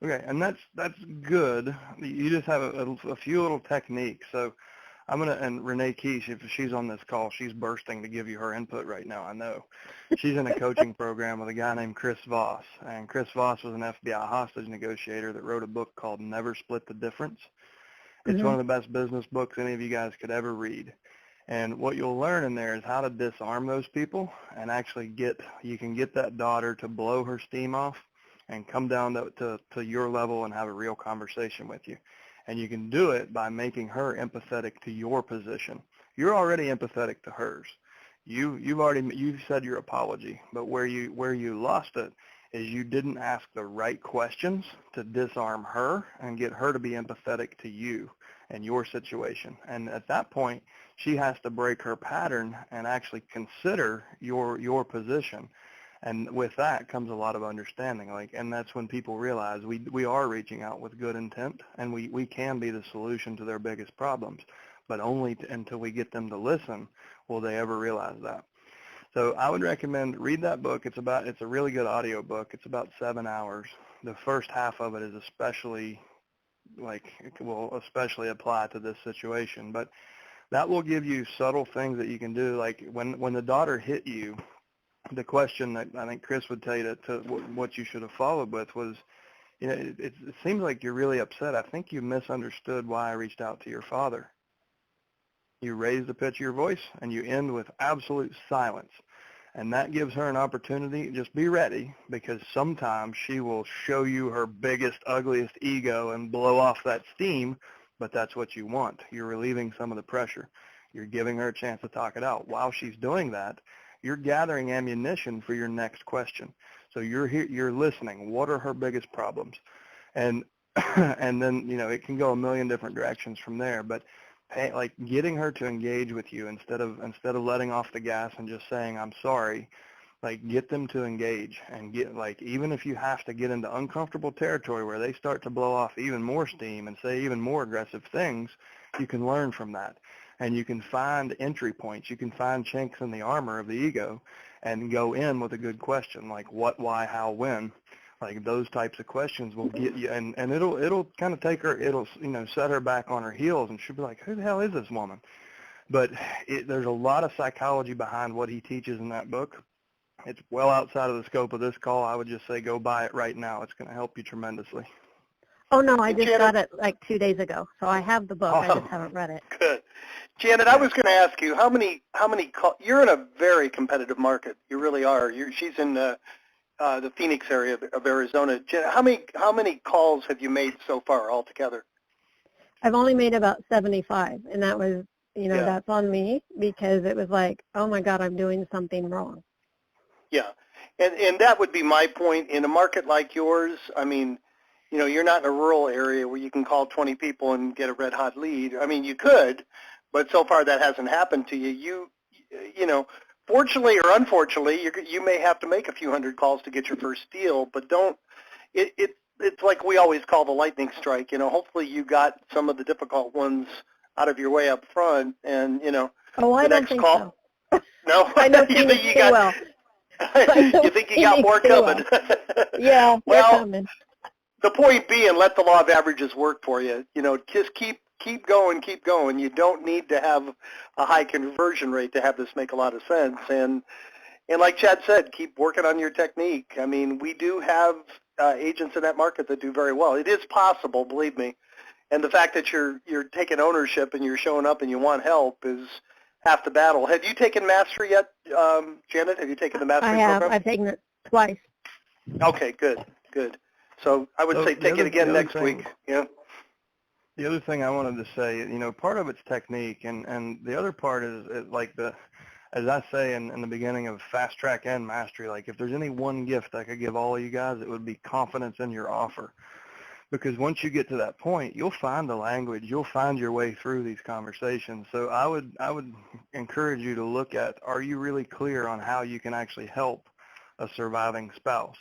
S3: Okay, and that's good. You just have a few little techniques. So I'm going to, and Renee Keish, if she's on this call, she's bursting to give you her input right now, I know. She's in a coaching program with a guy named Chris Voss. And Chris Voss was an FBI hostage negotiator that wrote a book called Never Split the Difference. It's one of the best business books any of you guys could ever read. And what you'll learn in there is how to disarm those people and actually you can get that daughter to blow her steam off and come down to your level and have a real conversation with you. And you can do it by making her empathetic to your position. You're already empathetic to hers. You've said your apology, but where you lost it is you didn't ask the right questions to disarm her and get her to be empathetic to you and your situation. And at that point, she has to break her pattern and actually consider your position. And with that comes a lot of understanding. And that's when people realize we are reaching out with good intent, and we can be the solution to their biggest problems. But only until we get them to listen will they ever realize that. So I would recommend read that book. It's a really good audio book. It's about 7 hours. The first half of it is especially will especially apply to this situation. But that will give you subtle things that you can do. Like when the daughter hit you, the question that I think Chris would tell you to what you should have followed with was, it seems like you're really upset. I think you misunderstood why I reached out to your father. You raise the pitch of your voice, and you end with absolute silence. And that gives her an opportunity. Just be ready, because sometimes she will show you her biggest, ugliest ego and blow off that steam, but that's what you want. You're relieving some of the pressure. You're giving her a chance to talk it out. While she's doing that, you're gathering ammunition for your next question. So you're listening. What are her biggest problems? And then, it can go a million different directions from there. But getting her to engage with you instead of letting off the gas and just saying, I'm sorry, get them to engage and even if you have to get into uncomfortable territory where they start to blow off even more steam and say even more aggressive things, you can learn from that. And you can find entry points. You can find chinks in the armor of the ego and go in with a good question, like what, why, how, when. Those types of questions will get you, and it'll kind of take her, it'll, set her back on her heels, and she'll be like, who the hell is this woman? But there's a lot of psychology behind what he teaches in that book. It's well outside of the scope of this call. I would just say go buy it right now. It's going to help you tremendously.
S6: Oh, no, I just got it 2 days ago, so I have the book. I just haven't read it.
S1: Good. Janet, I was going to ask you, how many you're in a very competitive market. You really are. She's in the Phoenix area of Arizona. Janet, how many calls have you made so far altogether?
S6: I've only made about 75, and that was, that's on me, because it was like, oh, my God, I'm doing something wrong.
S1: Yeah, and that would be my point. In a market like yours, I mean, you're not in a rural area where you can call 20 people and get a red-hot lead. I mean, you could, but so far that hasn't happened to you. Fortunately or unfortunately, you may have to make a few hundred calls to get your first deal, but it's like we always call the lightning strike. Hopefully you got some of the difficult ones out of your way up front, and,
S6: Oh, I
S1: the
S6: don't
S1: next
S6: think
S1: call.
S6: so.
S1: No?
S6: I know
S1: You think you got,
S6: well.
S1: you think you got more coming?
S6: Yeah, they're coming.
S1: The point being, let the law of averages work for you. Just keep going. You don't need to have a high conversion rate to have this make a lot of sense. And like Chad said, keep working on your technique. I mean, we do have agents in that market that do very well. It is possible, believe me. And the fact that you're taking ownership and you're showing up and you want help is half the battle. Have you taken Mastery yet, Janet? Have you taken the Mastery program?
S6: I've taken it twice.
S1: Okay, good. So I would say take it again next week. Yeah.
S3: The other thing I wanted to say, part of it's technique, and the other part is like as I say in the beginning of Fast Track and Mastery, like if there's any one gift I could give all of you guys, it would be confidence in your offer. Because once you get to that point, you'll find the language, you'll find your way through these conversations. So I would encourage you to look at, are you really clear on how you can actually help a surviving spouse?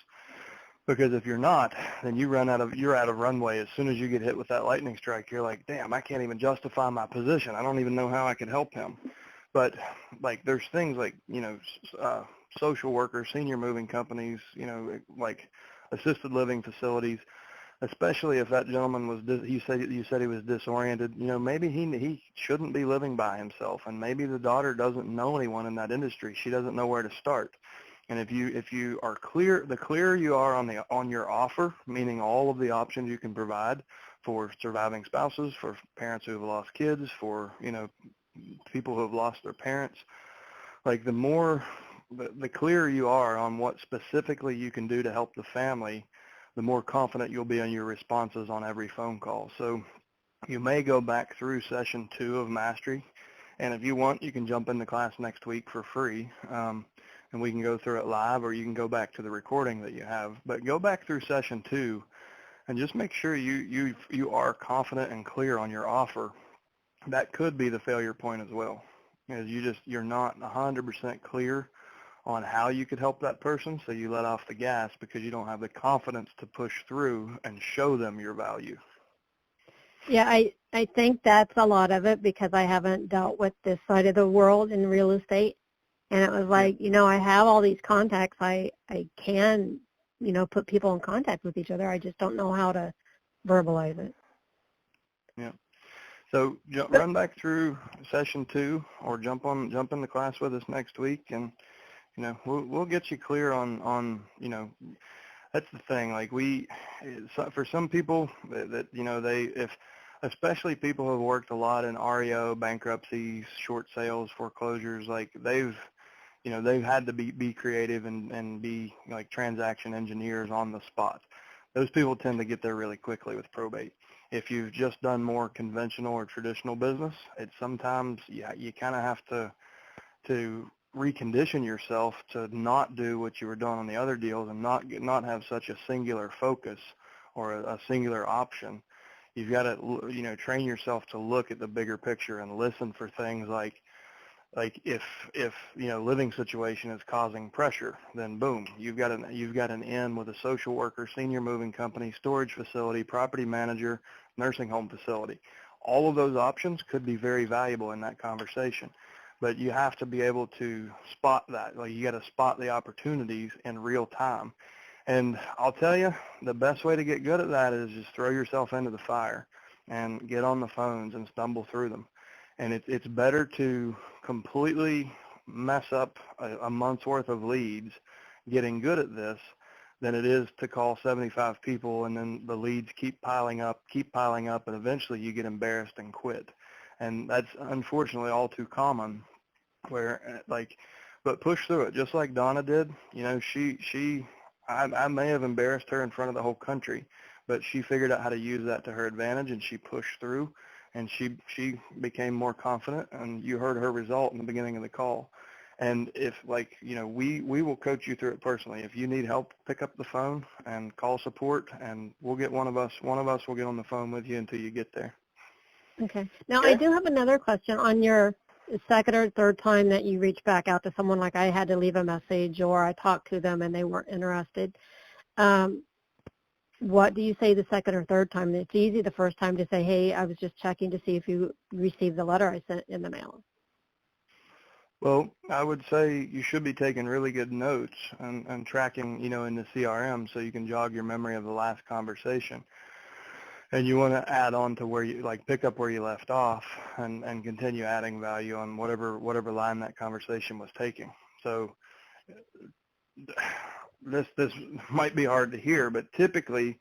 S3: Because if you're not, then you're out of runway. As soon as you get hit with that lightning strike, you're like, damn, I can't even justify my position. I don't even know how I could help him. But like there's things like, social workers, senior moving companies, like assisted living facilities, especially if that gentleman was, you said he was disoriented, maybe he shouldn't be living by himself, and maybe the daughter doesn't know anyone in that industry. She doesn't know where to start. And if you are clear, the clearer you are on your offer, meaning all of the options you can provide for surviving spouses, for parents who have lost kids, for people who have lost their parents, like the clearer you are on what specifically you can do to help the family, the more confident you'll be on your responses on every phone call. So you may go back through session 2 of Mastery, and if you want, you can jump in the class next week for free, and we can go through it live, or you can go back to the recording that you have. But go back through session 2 and just make sure you are confident and clear on your offer. That could be the failure point as well, because you're not 100% clear on how you could help that person, so you let off the gas because you don't have the confidence to push through and show them your value.
S6: Yeah, I think that's a lot of it, because I haven't dealt with this side of the world in real estate. And it was like, I have all these contacts. I can, put people in contact with each other. I just don't know how to verbalize it.
S3: Yeah. So run back through session 2, or jump in the class with us next week, and we'll get you clear on that's the thing. Like for some people that especially people who have worked a lot in REO, bankruptcies, short sales, foreclosures, like they've had to be creative and be like transaction engineers on the spot. Those people tend to get there really quickly with probate. If you've just done more conventional or traditional business, it's sometimes you kind of have to recondition yourself to not do what you were doing on the other deals, and not have such a singular focus or a singular option. You've got to train yourself to look at the bigger picture and listen for things like if living situation is causing pressure, then boom, you've got an in with a social worker, senior moving company, storage facility, property manager, nursing home facility. All of those options could be very valuable in that conversation, but you have to be able to spot that. Like you got to spot the opportunities in real time. And I'll tell you, the best way to get good at that is just throw yourself into the fire and get on the phones and stumble through them. And it's better to completely mess up a month's worth of leads getting good at this than it is to call 75 people and then the leads keep piling up, and eventually you get embarrassed and quit. And that's unfortunately all too common, but push through it, just like Donna did. I may have embarrassed her in front of the whole country, but she figured out how to use that to her advantage, and she pushed through, and she became more confident, and you heard her result in the beginning of the call. And if we will coach you through it personally. If you need help, pick up the phone and call support, and we'll get one of us will get on the phone with you until you get there.
S6: Okay. Now, I do have another question. On your second or third time that you reach back out to someone, like I had to leave a message or I talked to them and they weren't interested, what do you say the second or third time? It's easy the first time to say, hey, I was just checking to see if you received the letter I sent in the mail.
S3: Well, I would say you should be taking really good notes and tracking, in the CRM, so you can jog your memory of the last conversation. And you want to add on to where you pick up where you left off and continue adding value on whatever line that conversation was taking. So this might be hard to hear, but typically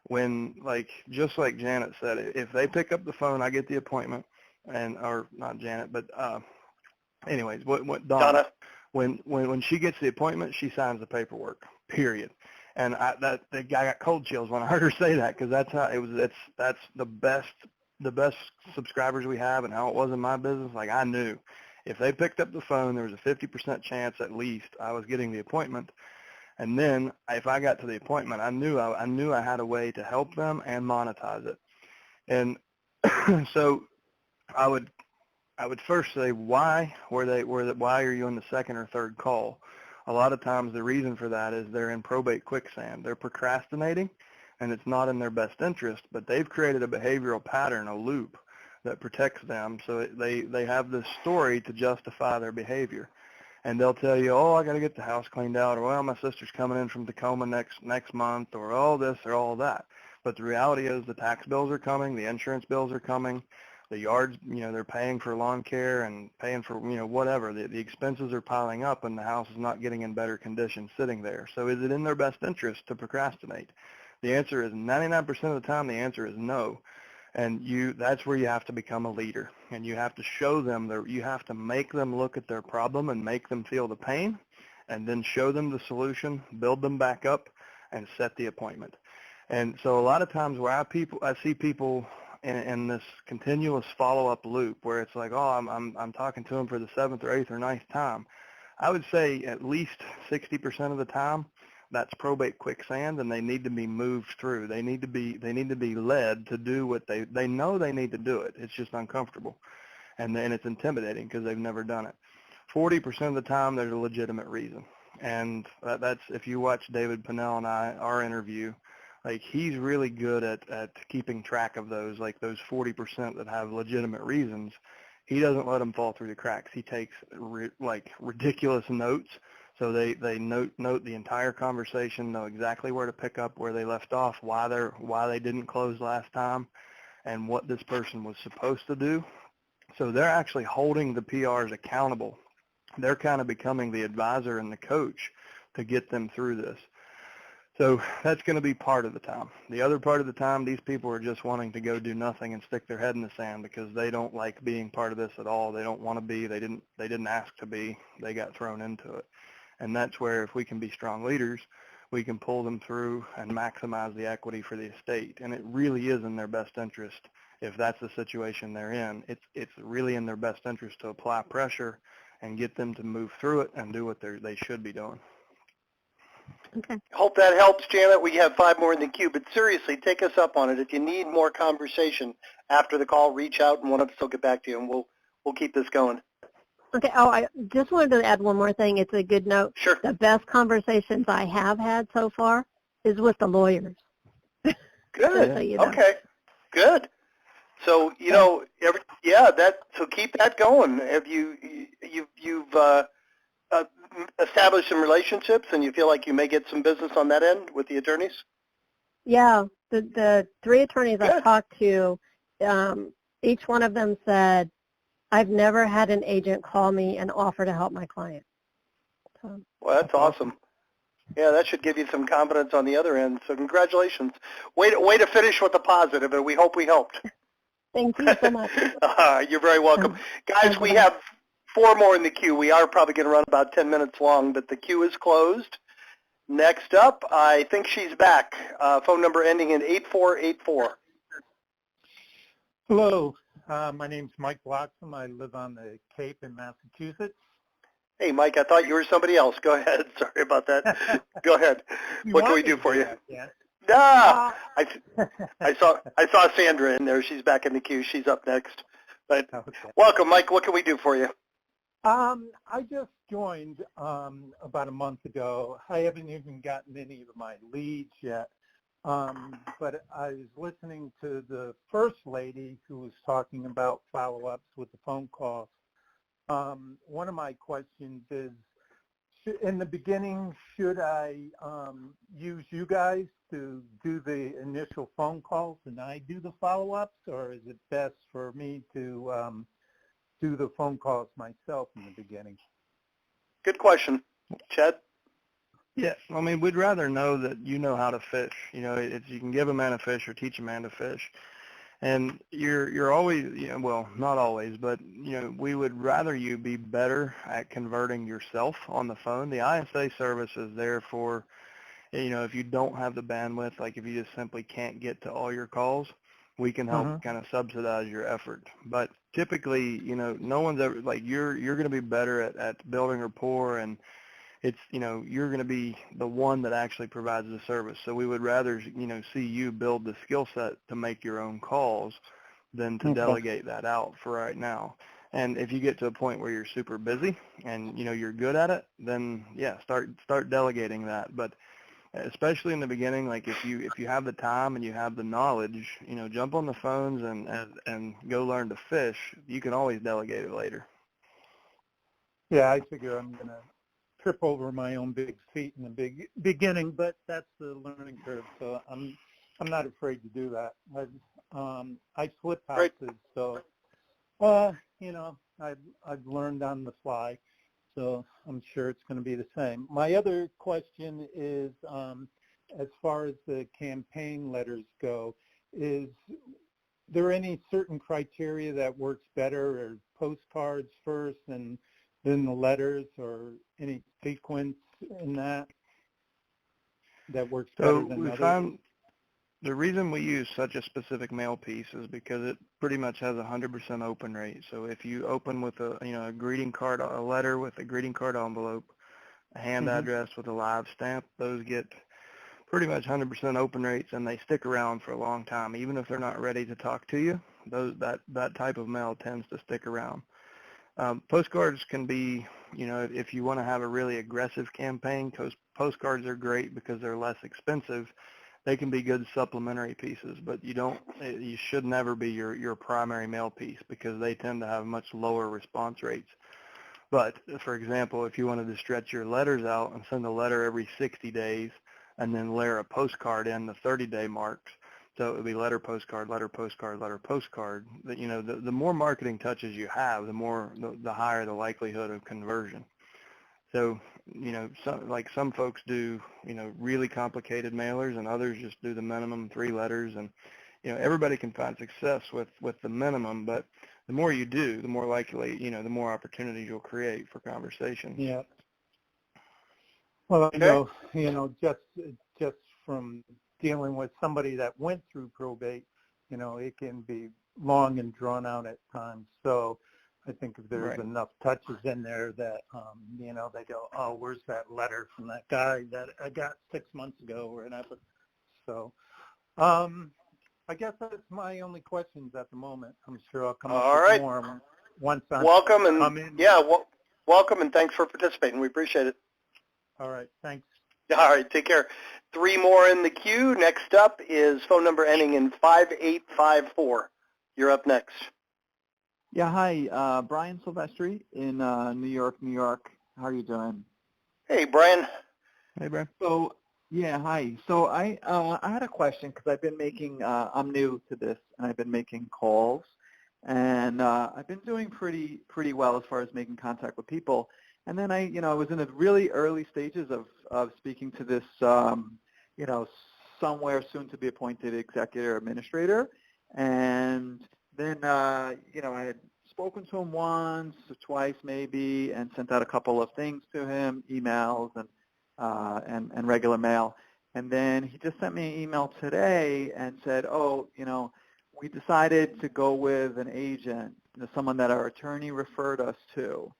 S3: when, just like Janet said, if they pick up the phone, I get the appointment, or not Janet, but anyways, what Donna, when she gets the appointment, she signs the paperwork, period. And I got cold chills when I heard her say that, because that's how it was. That's the best subscribers we have, and how it was in my business. Like, I knew if they picked up the phone, there was a 50% chance at least I was getting the appointment. And then if I got to the appointment, I knew I had a way to help them and monetize it. And so I would first say, why are you on the second or third call? A lot of times the reason for that is they're in probate quicksand. They're procrastinating, and it's not in their best interest, but they've created a behavioral pattern, a loop that protects them. So they have this story to justify their behavior. And they'll tell you, oh, I got to get the house cleaned out, or, well, my sister's coming in from Tacoma next month, or all this or all that. But the reality is the tax bills are coming, the insurance bills are coming, the yards, they're paying for lawn care and paying for, whatever. The expenses are piling up, and the house is not getting in better condition sitting there. So is it in their best interest to procrastinate? The answer is 99% of the time, the answer is no. And that's where you have to become a leader, and you have to show them you have to make them look at their problem and make them feel the pain, and then show them the solution, build them back up, and set the appointment. And so a lot of times where I see people in this continuous follow-up loop where it's like, oh, I'm talking to them for the 7th or 8th or 9th time. I would say at least 60% of the time, that's probate quicksand, and they need to be moved through. They need to be led to do what they know they need to do it. It's just uncomfortable, and then it's intimidating because they've never done it. 40% of the time, there's a legitimate reason, and that's, if you watch David Pinnell and our interview, like, he's really good at keeping track of those, like those 40% that have legitimate reasons. He doesn't let them fall through the cracks. He takes ridiculous notes. So they note the entire conversation, know exactly where to pick up where they left off, why they didn't close last time, and what this person was supposed to do. So they're actually holding the PRs accountable. They're kind of becoming the advisor and the coach to get them through this. So that's going to be part of the time. The other part of the time, these people are just wanting to go do nothing and stick their head in the sand because they don't like being part of this at all. They don't want to be. They didn't ask to be. They got thrown into it. And that's where, if we can be strong leaders, we can pull them through and maximize the equity for the estate. And it really is in their best interest, if that's the situation they're in. It's really in their best interest to apply pressure and get them to move through it and do what they should be doing.
S6: Okay.
S1: Hope that helps, Janet. We have 5 more in the queue, but seriously, take us up on it. If you need more conversation after the call, reach out, and one of us will get back to you, and we'll keep this going.
S6: Okay. Oh, I just wanted to add one more thing. It's a good note.
S1: Sure.
S6: The best conversations I have had so far is with the lawyers.
S1: Good.
S6: So you know.
S1: Okay. Good. So so keep that going. Have you've established some relationships, and you feel like you may get some business on that end with the attorneys?
S6: Yeah. The 3 attorneys
S1: Good.
S6: I've talked to, each one of them said, I've never had an agent call me and offer to help my client. So.
S1: Well, that's awesome. Yeah, that should give you some confidence on the other end. So congratulations. Way to finish with a positive, and we hope we helped.
S6: Thank you so much.
S1: You're very welcome. Guys, we have 4 more in the queue. We are probably going to run about 10 minutes long, but the queue is closed. Next up, I think she's back. Phone number ending in 8484.
S9: Hello. My name's Mike Bloxham. I live on the Cape in Massachusetts.
S1: Hey, Mike, I thought you were somebody else. Go ahead. Sorry about that. Go ahead. What can we do for you? I saw Sandra in there. She's back in the queue. She's up next. But welcome, Mike. What can we do for you?
S9: I just joined about a month ago. I haven't even gotten any of my leads yet. But I was listening to the first lady who was talking about follow-ups with the phone calls. One of my questions is, in the beginning, should I use you guys to do the initial phone calls and I do the follow-ups, or is it best for me to do the phone calls myself in the beginning?
S1: Good question. Chad?
S3: Yeah, I mean, we'd rather know that you know how to fish. You know, it's you can give a man a fish or teach a man to fish. And you're always, well, not always, but, we would rather you be better at converting yourself on the phone. The ISA service is there for, if you don't have the bandwidth, like if you just simply can't get to all your calls, we can help kind of subsidize your effort. But typically, no one's ever, like you're going to be better at building rapport, and it's, you're going to be the one that actually provides the service. So we would rather, see you build the skill set to make your own calls than to delegate that out for right now. And if you get to a point where you're super busy and, you're good at it, then yeah, start delegating that. But especially in the beginning, like if you have the time and you have the knowledge, jump on the phones and go learn to fish. You can always delegate it later.
S9: Yeah, I figure I'm going to trip over my own big feet in the beginning, but that's the learning curve. So I'm not afraid to do that. I flip houses, so I've learned on the fly. So I'm sure it's going to be the same. My other question is, as far as the campaign letters go, is there any certain criteria that works better, or postcards first and then the letters, or any sequence in that works better than others?
S3: Found the reason we use such a specific mail piece is because it pretty much has a 100% open rate. So if you open with a greeting card, a letter with a greeting card envelope, a hand address with a live stamp, those get pretty much 100% open rates, and they stick around for a long time. Even if they're not ready to talk to you, that type of mail tends to stick around. Postcards can be, if you want to have a really aggressive campaign, postcards are great because they're less expensive. They can be good supplementary pieces, but you should never be your primary mail piece because they tend to have much lower response rates. But for example, if you wanted to stretch your letters out and send a letter every 60 days and then layer a postcard in the 30-day marks, so it would be letter, postcard, letter, postcard, letter, postcard. The more marketing touches you have, the higher the likelihood of conversion. So, some folks do, really complicated mailers, and others just do the minimum 3 letters. And, everybody can find success with the minimum, but the more you do, the more likely, the more opportunities you'll create for conversation.
S9: Yeah. Well, I know, just from dealing with somebody that went through probate, it can be long and drawn out at times. So I think if there's enough touches in there that, they go, oh, where's that letter from that guy that I got 6 months ago or whatever. So I guess that's my only questions at the moment. I'm sure I'll come up with more once I'm
S1: welcome, and
S9: in.
S1: welcome, and thanks for participating. We appreciate it.
S9: All right, thanks.
S1: All right, take care. 3 more in the queue. Next up is phone number ending in 5854. You're up next.
S10: Yeah, hi, Brian Silvestri in New York. How are you doing?
S1: Hey, Brian.
S3: Hey, Brian.
S10: So, yeah, hi. So I had a question because I've been making, I'm new to this, and I've been making calls, and I've been doing pretty well as far as making contact with people. And then I was in the really early stages of speaking to this, somewhere soon to be appointed executive administrator. And then, I had spoken to him once or twice maybe, and sent out a couple of things to him, emails and regular mail. And then he just sent me an email today and said, we decided to go with an agent, someone that our attorney referred us to.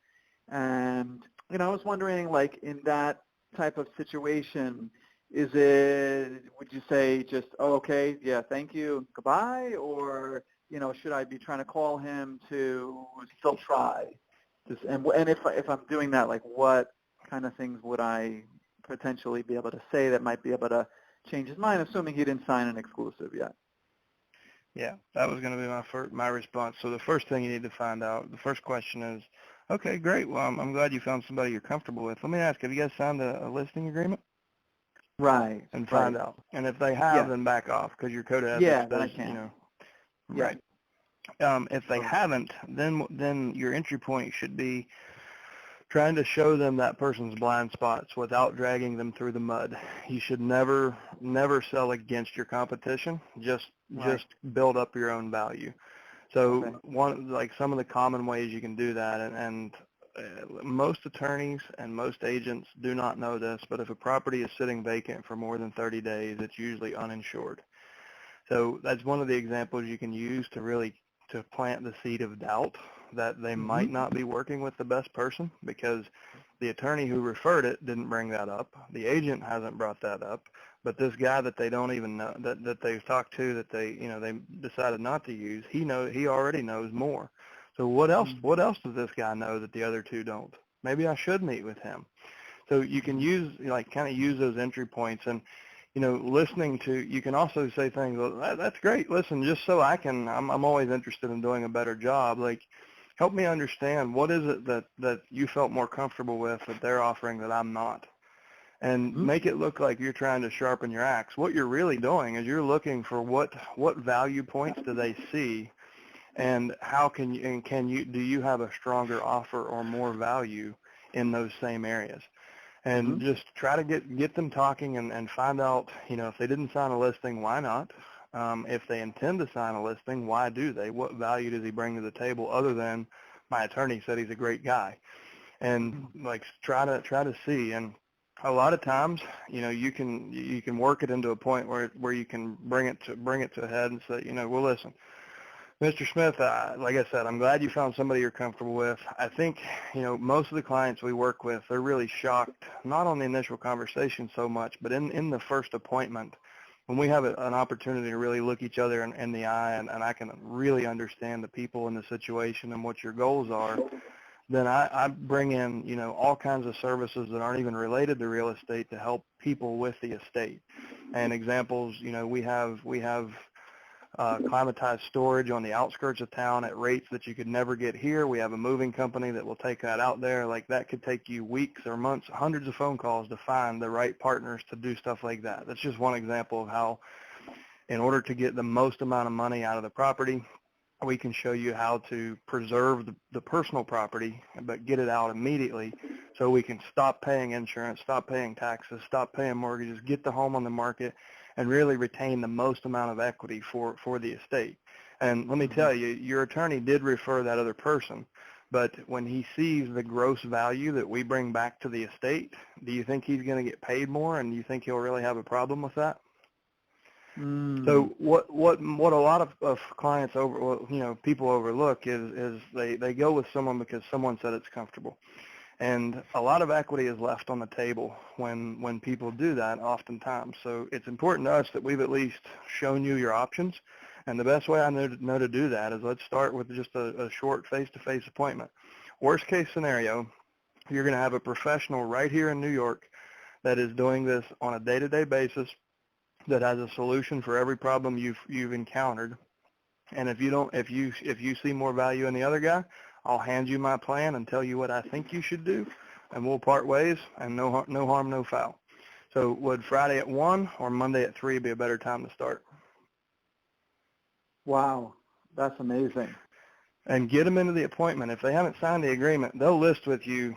S10: And, I was wondering, like, in that type of situation, would you say just, oh, okay, yeah, thank you, goodbye, or, should I be trying to call him to still try? And if I'm doing that, like, what kind of things would I potentially be able to say that might be able to change his mind, assuming he didn't sign an exclusive yet?
S3: Yeah, that was going to be my response. So the first thing you need to find out, the first question is, okay, great. Well, I'm glad you found somebody you're comfortable with. Let me ask, have you guys signed a listing agreement?
S10: Right.
S3: And find out. And if they have, then back off because your code of ethics
S10: then
S3: does,
S10: I can.
S3: Right. If they haven't, then your entry point should be trying to show them that person's blind spots without dragging them through the mud. You should never sell against your competition. Just build up your own value. So some of the common ways you can do that, and most attorneys and most agents do not know this, but if a property is sitting vacant for more than 30 days, it's usually uninsured. So that's one of the examples you can use to plant the seed of doubt that they might not be working with the best person, because the attorney who referred it didn't bring that up. The agent hasn't brought that up, but this guy that they don't even know, that they've talked to, that they decided not to use, he already knows more. So what else does this guy know that the other two don't? Maybe I should meet with him. So you can use use those entry points, and listening to, you can also say things, well, that's great. Listen, just so I'm always interested in doing a better job. Like, help me understand, what is it that you felt more comfortable with that they're offering that I'm not? And make it look like you're trying to sharpen your axe. What you're really doing is you're looking for what value points do they see, and do you have a stronger offer or more value in those same areas? And just try to get them talking and find out, if they didn't sign a listing, why not? If they intend to sign a listing, why do they? What value does he bring to the table other than my attorney said he's a great guy? And try to see. And a lot of times, you can work it into a point where you can bring it to a head and say, well, listen, Mr. Smith, like I said, I'm glad you found somebody you're comfortable with. I think, most of the clients we work with, they're really shocked, not on the initial conversation so much, but in the first appointment, when we have an opportunity to really look each other in the eye, and I can really understand the people in the situation and what your goals are, then I bring in, all kinds of services that aren't even related to real estate to help people with the estate. And examples, we have climatized storage on the outskirts of town at rates that you could never get here. We have a moving company that will take that out there. Like, that could take you weeks or months, hundreds of phone calls to find the right partners to do stuff like that. That's just one example of how, in order to get the most amount of money out of the property, we can show you how to preserve the personal property, but get it out immediately, so we can stop paying insurance, stop paying taxes, stop paying mortgages, get the home on the market, and really retain the most amount of equity for the estate. And let me tell you, your attorney did refer that other person, but when he sees the gross value that we bring back to the estate, do you think he's going to get paid more, and do you think he'll really have a problem with that? So what a lot of clients people overlook is they go with someone because someone said it's comfortable. And a lot of equity is left on the table when people do that oftentimes. So it's important to us that we've at least shown you your options. And the best way I know to do that is, let's start with just a short face-to-face appointment. Worst case scenario, you're going to have a professional right here in New York that is doing this on a day-to-day basis, that has a solution for every problem you've encountered. And if you see more value in the other guy, I'll hand you my plan and tell you what I think you should do, and we'll part ways, and no harm, no foul. So would Friday at 1 or Monday at 3 be a better time to start?
S10: Wow, that's amazing.
S3: And get them into the appointment. If they haven't signed the agreement, they'll list with you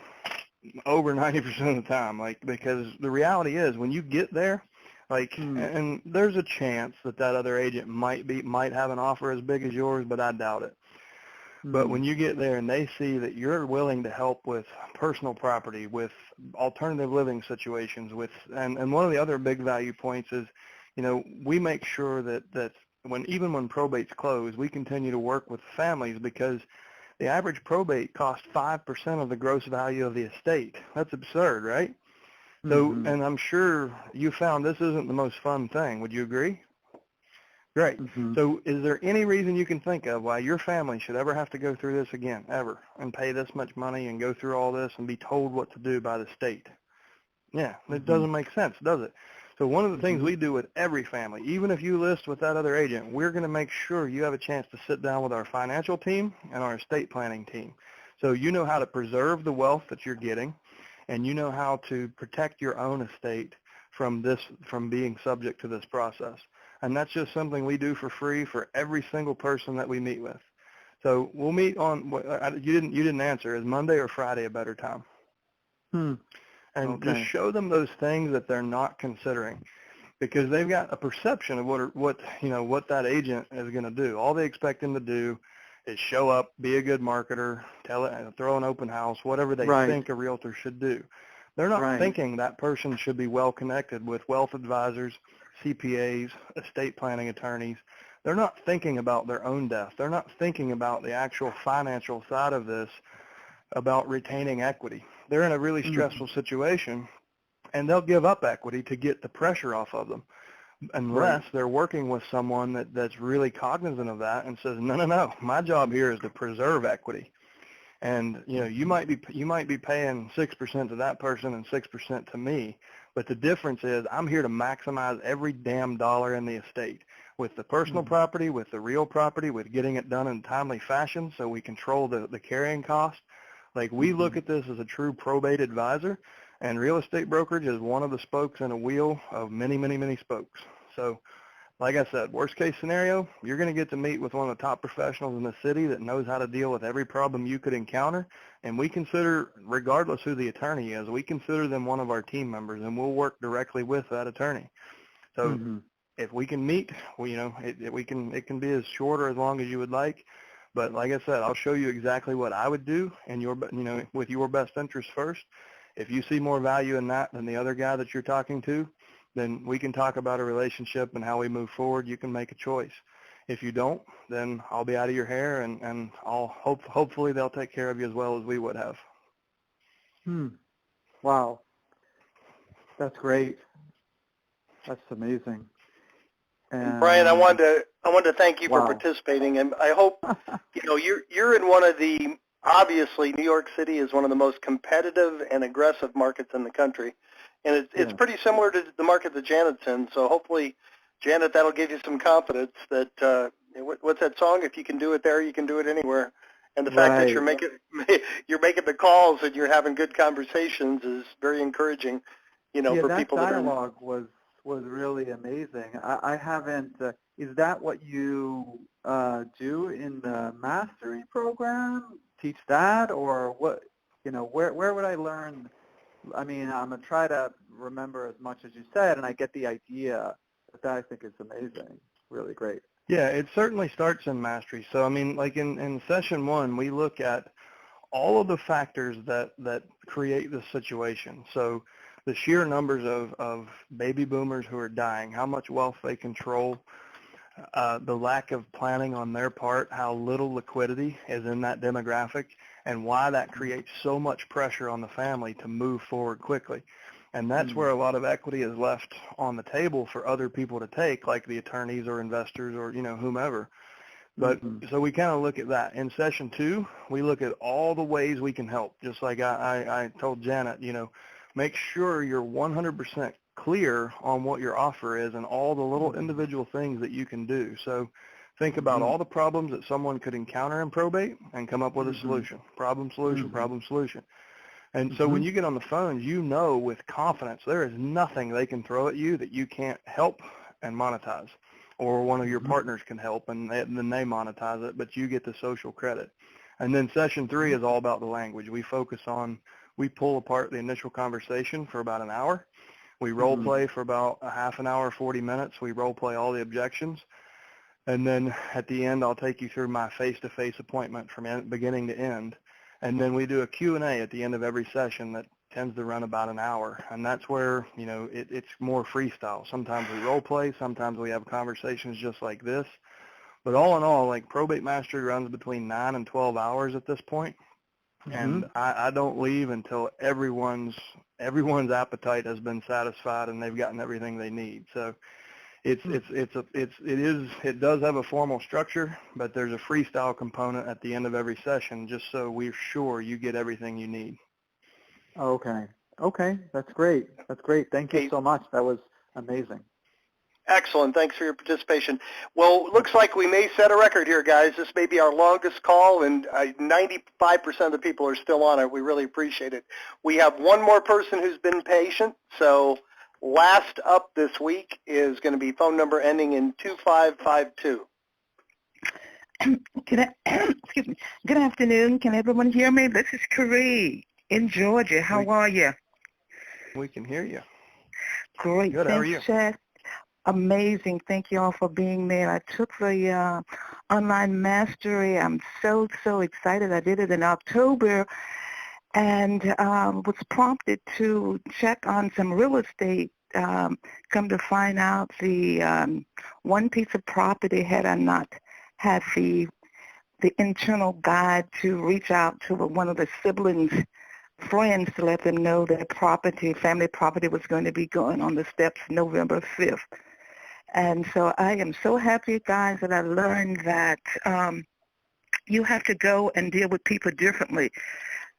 S3: over 90% of the time, because the reality is, when you get there, and there's a chance that other agent might have an offer as big as yours, but I doubt it. But when you get there and they see that you're willing to help with personal property, with alternative living situations, and one of the other big value points is, we make sure that even when probate's closed, we continue to work with families, because the average probate costs 5% of the gross value of the estate. That's absurd, right? So, and I'm sure you found this isn't the most fun thing. Would you agree? Great. So is there any reason you can think of why your family should ever have to go through this again, ever, and pay this much money and go through all this and be told what to do by the state? Yeah, it doesn't make sense, does it? So one of the things we do with every family, even if you list with that other agent, we're going to make sure you have a chance to sit down with our financial team and our estate planning team. So you know how to preserve the wealth that you're getting, and you know how to protect your own estate from being subject to this process. And that's just something we do for free for every single person that we meet with. So we'll meet on, you didn't answer, is Monday or Friday a better time? And just show them those things that they're not considering, because they've got a perception of what that agent is going to do. All they expect them to do is show up, be a good marketer, throw an open house, whatever they think a realtor should do. They're not thinking that person should be well connected with wealth advisors, CPAs, estate planning attorneys. They're not thinking about their own death. They're not thinking about the actual financial side of this, about retaining equity. They're in a really stressful situation, and they'll give up equity to get the pressure off of them, unless they're working with someone that's really cognizant of that and says, no, my job here is to preserve equity. And you might be paying 6% to that person and 6% to me, but the difference is I'm here to maximize every damn dollar in the estate, with the personal property, with the real property, with getting it done in a timely fashion so we control the carrying cost. Like, we look at this as a true probate advisor, and real estate brokerage is one of the spokes in a wheel of many, many, many spokes. So, like I said, worst case scenario, you're going to get to meet with one of the top professionals in the city that knows how to deal with every problem you could encounter. And we consider, regardless who the attorney is, we consider them one of our team members, and we'll work directly with that attorney. So if we can meet, it can be as short or as long as you would like. But like I said, I'll show you exactly what I would do, and with your best interest first. If you see more value in that than the other guy that you're talking to, then we can talk about a relationship and how we move forward. You can make a choice. If you don't, then I'll be out of your hair, and I'll hopefully they'll take care of you as well as we would have.
S10: Wow. That's great. That's amazing.
S1: And Brian, I wanted to thank you for participating, and I hope you're in one of the, obviously New York City is one of the most competitive and aggressive markets in the country. And it's pretty similar to the market that Janet's in. So hopefully, Janet, that'll give you some confidence that, what's that song? If you can do it there, you can do it anywhere. And the fact that you're making the calls and you're having good conversations is very encouraging, for people that are.
S10: That dialogue was really amazing. I haven't, is that what you do in the mastery program? Teach that, or what, where would I learn? I mean, I'm going to try to remember as much as you said, and I get the idea, but that I think is amazing, really great.
S3: Yeah, it certainly starts in mastery. So, I mean, like in session 1, we look at all of the factors that create the situation. So the sheer numbers of baby boomers who are dying, how much wealth they control, the lack of planning on their part, how little liquidity is in that demographic, and why that creates so much pressure on the family to move forward quickly. And that's where a lot of equity is left on the table for other people to take, like the attorneys or investors or, whomever. But so we kind of look at that. In session 2, we look at all the ways we can help. Just like I told Janet, make sure you're 100% clear on what your offer is and all the little individual things that you can do. So think about all the problems that someone could encounter in probate and come up with a solution. Problem, solution, problem, solution. And so when you get on the phone, with confidence there is nothing they can throw at you that you can't help and monetize, or one of your partners can help and then they monetize it, but you get the social credit. And then session 3 is all about the language. We pull apart the initial conversation for about an hour. We role play for about a half an hour, 40 minutes. We role play all the objections. And then at the end, I'll take you through my face-to-face appointment from beginning to end. And then we do a Q&A at the end of every session that tends to run about an hour. And that's where, it's more freestyle. Sometimes we role play. Sometimes we have conversations just like this. But all in all, like Probate Mastery runs between 9 and 12 hours at this point. And I don't leave until everyone's appetite has been satisfied and they've gotten everything they need. So it does have a formal structure, but there's a freestyle component at the end of every session, just so we're sure you get everything you need.
S10: Okay. That's great. Thank you so much. That was amazing.
S1: Excellent. Thanks for your participation. Well, it looks like we may set a record here, guys. This may be our longest call, and 95% of the people are still on it. We really appreciate it. We have one more person who's been patient, so last up this week is going to be phone number ending in 2552.
S11: Excuse me. Good afternoon. Can everyone hear me? This is Karee in Georgia. How are you?
S3: We can hear you.
S11: Great.
S3: Good. How are you?
S11: Chad. Amazing. Thank you all for being there. I took the online mastery. I'm so excited. I did it in October and was prompted to check on some real estate. Come to find out the one piece of property, had I not had the internal guide to reach out to one of the siblings' friends to let them know that family property was going to be going on the steps November 5th. And so I am so happy, guys, that I learned that you have to go and deal with people differently.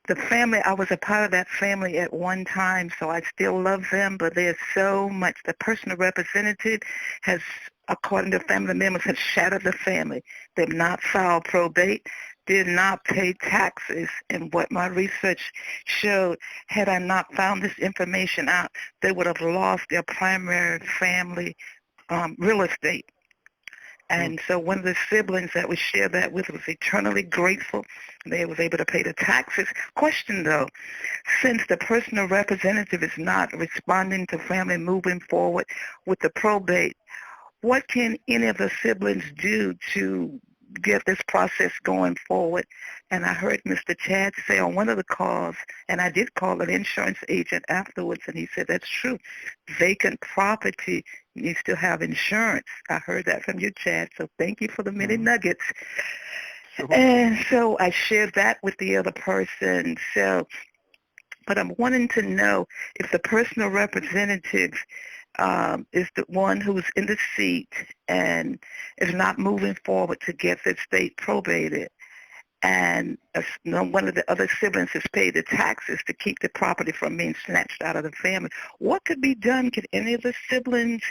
S11: The family, I was a part of that family at one time, so I still love them, but there's so much. The personal representative has, according to family members, has shattered the family. They've not filed probate, did not pay taxes, and what my research showed, had I not found this information out, they would have lost their primary family real estate. And so one of the siblings that we shared that with was eternally grateful. They was able to pay the taxes. Question, though, since the personal representative is not responding to family moving forward with the probate, what can any of the siblings do to get this process going forward? And I heard Mr. Chad say on one of the calls, and I did call an insurance agent afterwards, and he said, that's true. Vacant property needs to have insurance. I heard that from you, Chad, so thank you for the many nuggets. Sure. And so I shared that with the other person. So, but I'm wanting to know if the personal representative is the one who's in the seat and is not moving forward to get the estate probated, and one of the other siblings has paid the taxes to keep the property from being snatched out of the family. What could be done? Could any of the siblings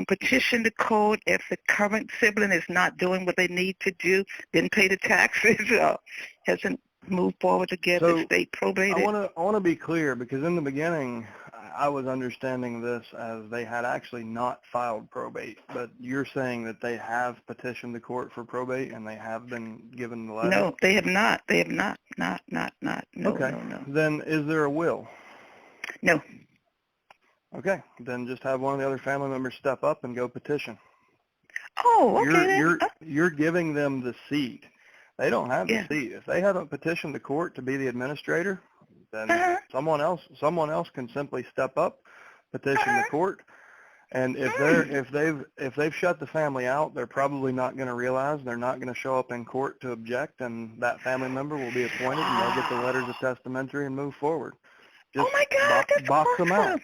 S11: petition the court if the current sibling is not doing what they need to do, didn't pay the taxes, hasn't moved forward to get the estate probated?
S3: I want to be clear, because in the beginning I was understanding this as they had actually not filed probate, but you're saying that they have petitioned the court for probate and they have been given the letter?
S11: No, they have not. They have not. No,
S3: okay.
S11: No.
S3: Then is there a will?
S11: No.
S3: Okay. Then just have one of the other family members step up and go petition.
S11: Oh, okay.
S3: You're giving them the seat. They don't have the seat. If they haven't petitioned the court to be the administrator, then someone else can simply step up, petition the court, and if they've shut the family out, they're probably not going to realize they're not going to show up in court to object, and that family member will be appointed, and they'll get the letters of testamentary and move forward. Just
S11: oh my God, that's
S3: box
S11: awesome.
S3: them out.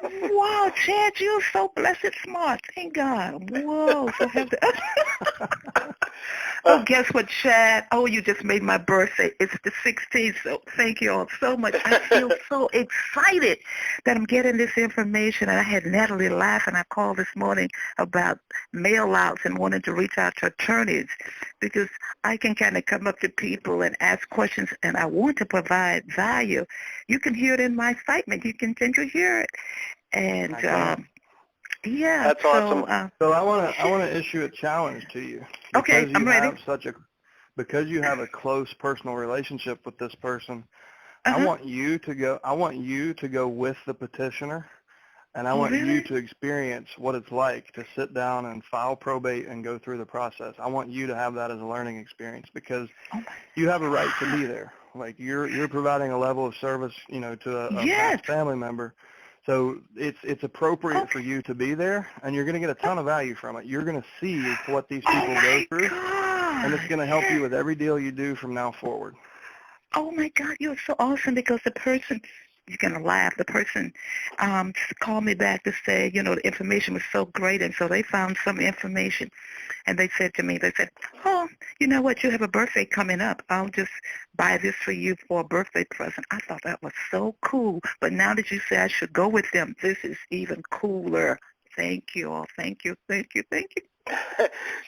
S11: Wow, Chad, you're so blessed smart. Thank God. Whoa. So have to oh, guess what, Chad? Oh, you just made my birthday. It's the 16th, so thank you all so much. I feel so excited that I'm getting this information. And I had Natalie laughing. I called this morning about mail-outs and wanted to reach out to attorneys because I can kind of come up to people and ask questions, and I want to provide value. You can hear it in my statement. You can hear it. And yeah,
S1: that's awesome.
S3: So I want to issue a challenge to you.
S11: Okay, I'm ready.
S3: Because you have a close personal relationship with this person, I want you to go with the petitioner, and I want you to experience what it's like to sit down and file probate and go through the process. I want you to have that as a learning experience because you have a right to be there. Like you're providing a level of service, to a past family member. So it's appropriate for you to be there, and you're going to get a ton of value from it. You're going to see what these people go through, and it's going to help you with every deal you do from now forward.
S11: Oh, my God, you're so awesome because the person, you're going to laugh, the person called me back to say, the information was so great, and so they found some information, and they said to me, oh, you know what, you have a birthday coming up. I'll just buy this for you for a birthday present. I thought that was so cool, but now that you say I should go with them, this is even cooler. Thank you all. Thank you.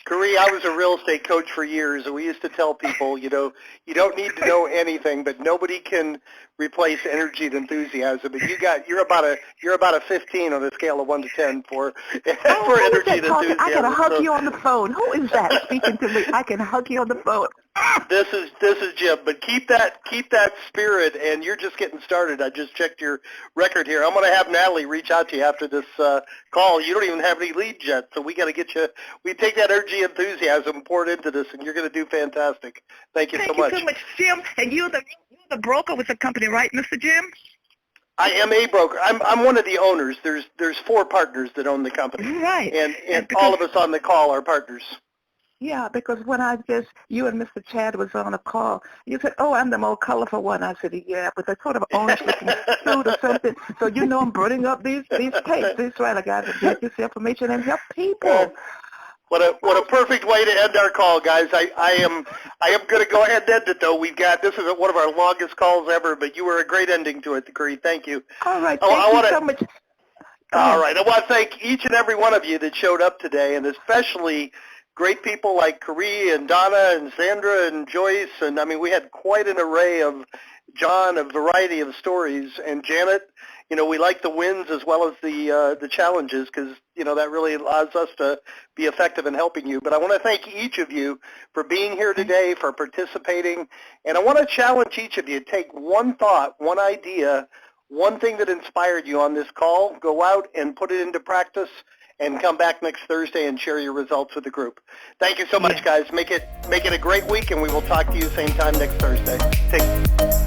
S1: Karee, I was a real estate coach for years, and we used to tell people, you don't need to know anything, but nobody can replace energy and enthusiasm. But you're about a 15 on a scale of 1 to 10 for energy and enthusiasm.
S11: I can hug you on the phone. Who is that speaking to me? I can hug you on the phone.
S1: This is Jim, but keep that spirit, and you're just getting started. I just checked your record here. I'm going to have Natalie reach out to you after this call. You don't even have any leads yet, so we got to get you. We take that energy, enthusiasm, pour it into this, and you're going to do fantastic. Thank you so much.
S11: Thank you so much, Jim. And you're the broker with the company, right, Mr. Jim?
S1: I am a broker. I'm one of the owners. There's 4 partners that own the company,
S11: right?
S1: And all of us on the call are partners.
S11: Yeah, because when you and Mr. Chad was on a call, you said, "Oh, I'm the more colorful one." I said, "Yeah, with a sort of orange-looking suit or something." So I'm burning up these tapes. That's right. I got to get this information and help people.
S1: What a perfect way to end our call, guys. I am going to go ahead and end it though. This is one of our longest calls ever, but you were a great ending to it, Karee. Thank you.
S11: All right. Thank you so much.
S1: All right. I want to thank each and every one of you that showed up today, and especially great people like Karee and Donna and Sandra and Joyce, and I mean we had quite an array of Jon, a variety of stories, and Janet. We like the wins as well as the challenges because that really allows us to be effective in helping you. But I want to thank each of you for being here today, for participating, and I want to challenge each of you. Take one thought, one idea, one thing that inspired you on this call. Go out and put it into practice. And come back next Thursday and share your results with the group. Thank you so much, guys. Make it a great week, and we will talk to you same time next Thursday. Take